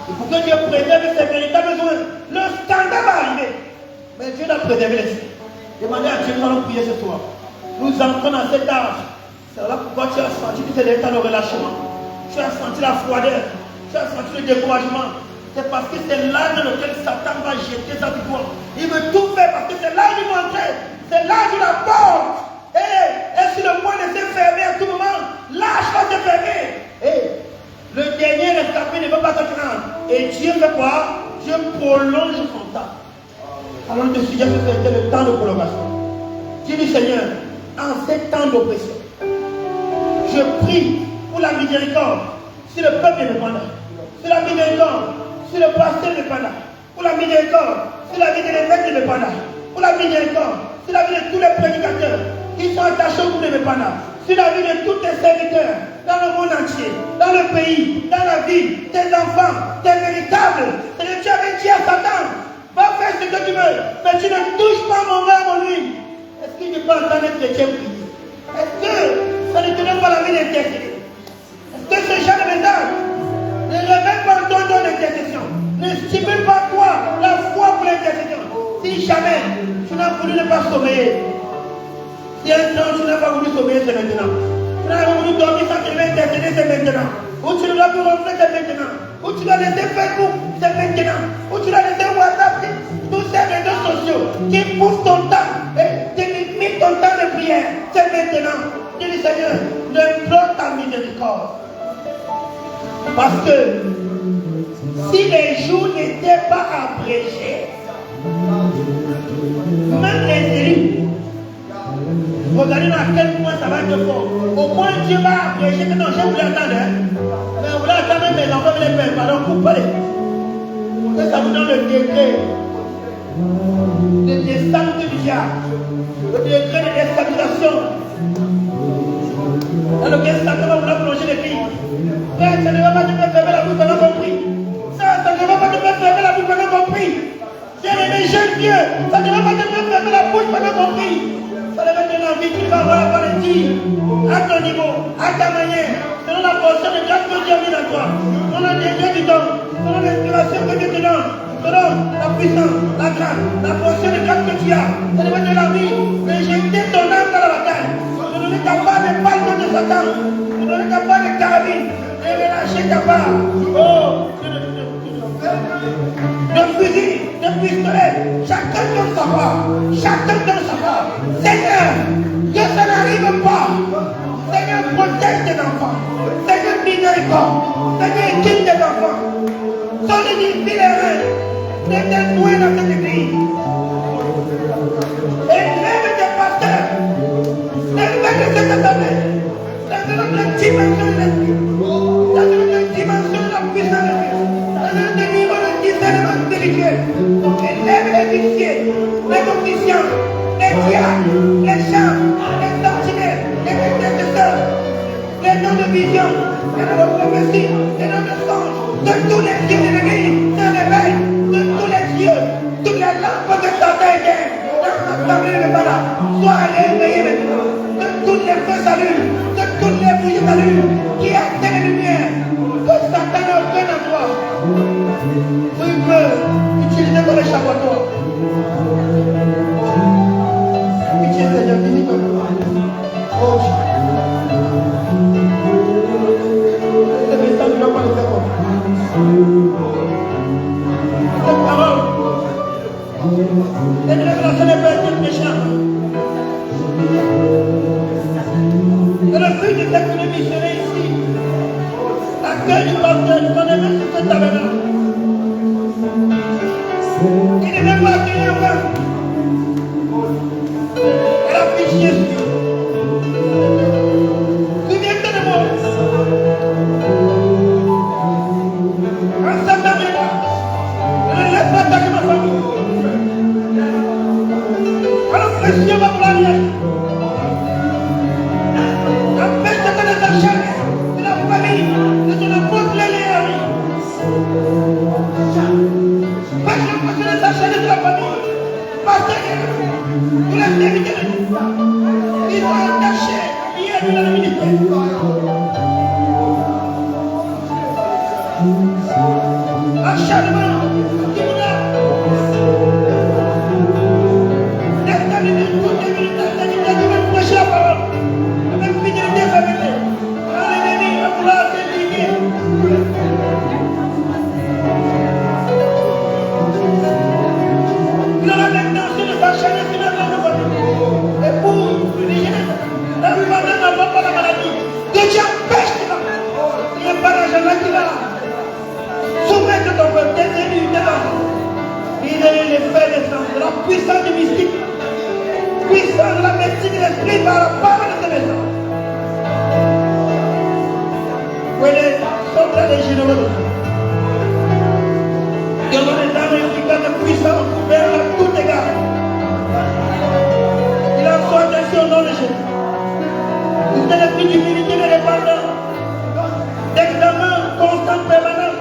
Et pour que Dieu préserve ses véritables besoins, le scandale va arriver. Mais Dieu doit préserver les siens. Demandez à Dieu, nous allons prier ce soir. Nous entrons dans cet âge. C'est là pourquoi tu as senti que c'est l'état de relâchement. Tu as senti la froideur. Tu as senti le découragement. C'est parce que c'est là dans lequel Satan va jeter sa victoire. Il veut tout faire parce que c'est là où il va entrer. C'est là où la porte. Et si le point de se fermer à tout moment, l'âge va se fermer. Le dernier rescapé ne veut pas se prendre. Et Dieu fait quoi? Dieu prolonge son temps. Alors le sujet, c'était le temps de prolongation. Dieu dit Seigneur, en ces temps d'oppression, je prie pour la miséricorde. Si le peuple n'est pas là, si la miséricorde, si le pasteur n'est pas là, pour la miséricorde, si la vie de l'évêque n'est pas là, pour la miséricorde, si la vie de tous les prédicateurs qui sont attachés au gouvernement n'est pas là, si la vie de tous tes serviteurs dans le monde entier, dans le pays, dans la vie, tes enfants, tes véritables, c'est que tu avais dit à Satan, va faire ce que tu veux, mais tu ne touches pas mon verre, mon huile. Est-ce qu'il ne peut pas entendre les chrétiens prier? Est-ce que ça ne te donne pas la vie d'intercéder? Est-ce que ce genre de message ne révèle pas ton don d'intercession? Ne stimule pas toi la foi pour l'intercession? Si jamais tu n'as voulu ne pas sommeiller, si un temps tu n'as pas voulu sommeiller, c'est maintenant. Tu n'as pas voulu dormir sans que tu vas intercéder, c'est maintenant. Ou tu ne dois plus rentrer, c'est maintenant. Ou tu dois laisser Facebook, c'est maintenant. Ou tu dois laisser WhatsApp, tous ces réseaux sociaux qui poussent ton temps et qui limitent ton temps de prière, c'est maintenant. Dis le Seigneur, implore ta miséricorde. Parce que si les jours n'étaient pas abrégés, même les élus, regardez dans quel point ça va être fort. Au moins Dieu va abréger que non, je voulais attendre. Mais on voulait attendre même mes enfants, les pères, pardon, coupez-les. Que ça vous donne le degré de descente du diable, le degré de déstabilisation dans lequel Satan va vouloir plonger les pays. Frère, ça ne va pas te faire fermer la bouche, on a compris. Ça ne va pas te faire fermer selon l'inspiration que Dieu te donne, selon la puissance, la grâce, la portion de grâce que tu as. Seigneur, de la vie, mais jeter ton âme dans la bataille. Ne donner ta part des balles de Satan. Ne donner ta part des carabines. Et relâcher ta part. Oh, de fusil, de pistolet, chacun donne sa part. Chacun donne sa part. Seigneur, que ça n'arrive pas. Seigneur, protège tes enfants. Seigneur, miséricorde. Seigneur, équipe tes enfants. Solidifie les reins de tes souhaits dans cette église. Élève tes pasteurs. Élève cette assemblée. Dans une autre dimension de l'esprit. Dans une autre dimension de la puissance de Dieu. Dans un autre niveau de discernement spirituel. Élève les huissiers, les officiants, les diacres, les chants, les sentinelles, les intercesseurs, les dons de vision, les dons de prophétie, les dons de songe, de tous les dieux de l'église, de l'éveil, de tous les dieux, toutes les lampes de Satan éteintes, dans l'assemblée de Bala, soient réveillées maintenant, de toutes les feux s'allument, de toutes les bougies s'allument, qui atteignent les lumières, que Satan ne prenne à toi, où il peut utiliser comme échappatoire. Pitié Seigneur, visite-moi. Oh, ce message ne doit pas le faire comme cette parole, cette révélation n'est pas être méchant. Et le but de cette émission serait ici. L'accueil du pasteur, son aimé sur cette tabernacle. Il ne veut pas accueillir un homme. Elle a fiché Jésus. Souviens-toi de moi. En cette année-là, je ne laisse pas attaquer ma famille. Alors que le Dieu va vouloir y aller. Empêche de connaître la chaîne de la famille, de ton apôtre Léléa. Empêche de connaître la chaîne de la famille. Pasteur, vous les méritez de nous. Ils sont attachés, liés dans le ministère. Acharnement, déstabiliser toutes les militaires qui veulent prêcher la parole. Avec fidélité familiale. Quand l'ennemi va vouloir s'indigner. Il aura l'intention de s'acharner sur la famille. Et pour l'hygiène, la famille n'avance pas la maladie. Que Dieu empêche cela. Il n'y a pas d'argent là qui va là. Soumets de ton peuple, tes élus, tes enfants. Il est les faits des sangs, de la puissance du mystique, puissance de la médecine de l'esprit par la parole de ces messages. Vous les soldats des généraux. Dieu donne des armes efficaces de puissance couvertes à tout égard. Il en soit ainsi au nom de Jésus. Vous êtes l'esprit d'humilité de dépendance, d'examen constant permanent.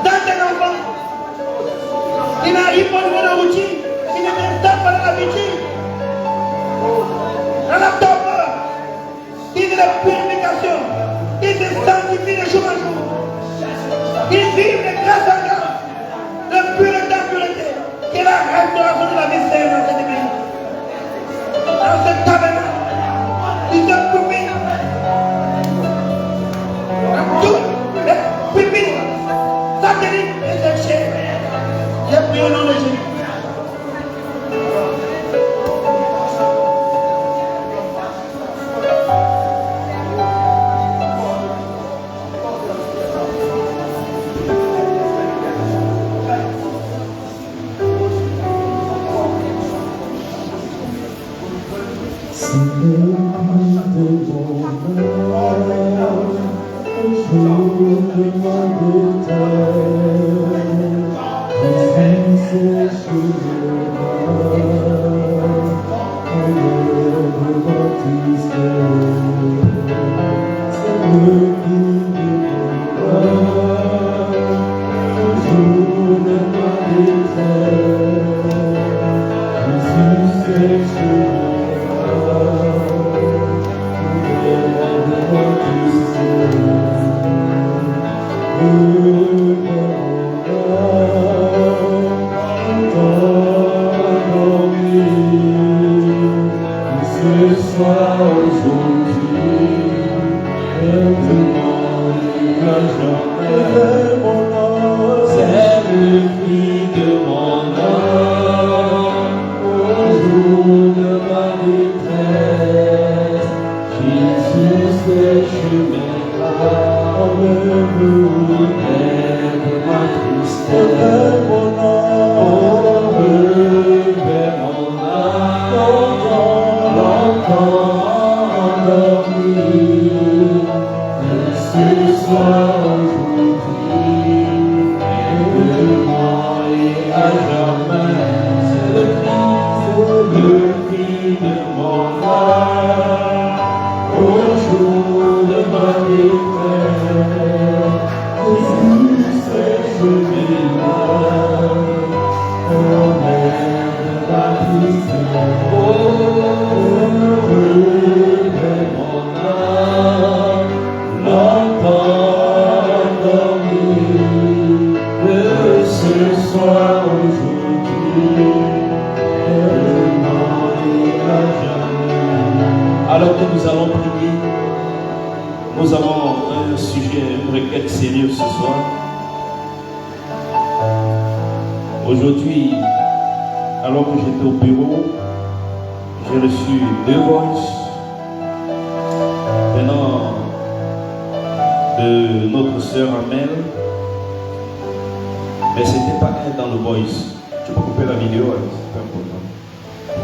Dans tes enfants, il n'arrive pas au niveau de routine, il ne t'installe pas dans l'habitude. Dans la torpeur, il de la purification, il se sanctifie de jour en jour. Il vit de grâce en grâce, de pureté en pureté, et la restauration de la vie saine dans cette église. Dans ce tabernacle, il se pupille. Dans tout les pupilles sataniques et sexuelles. J'ai prié au nom de Jésus. Oh jamais. C'est le cri de mon âme. Au jour de ma détresse, Jésus sait chemin-là. Enlève ma tristesse. Alors que nous allons prier, nous avons un sujet, une requête sérieuse ce soir. Aujourd'hui, alors que j'étais au bureau, j'ai reçu 2 voices venant de notre sœur Amel, mais ce n'était pas elle dans le voice. Tu peux couper la vidéo, c'est pas important.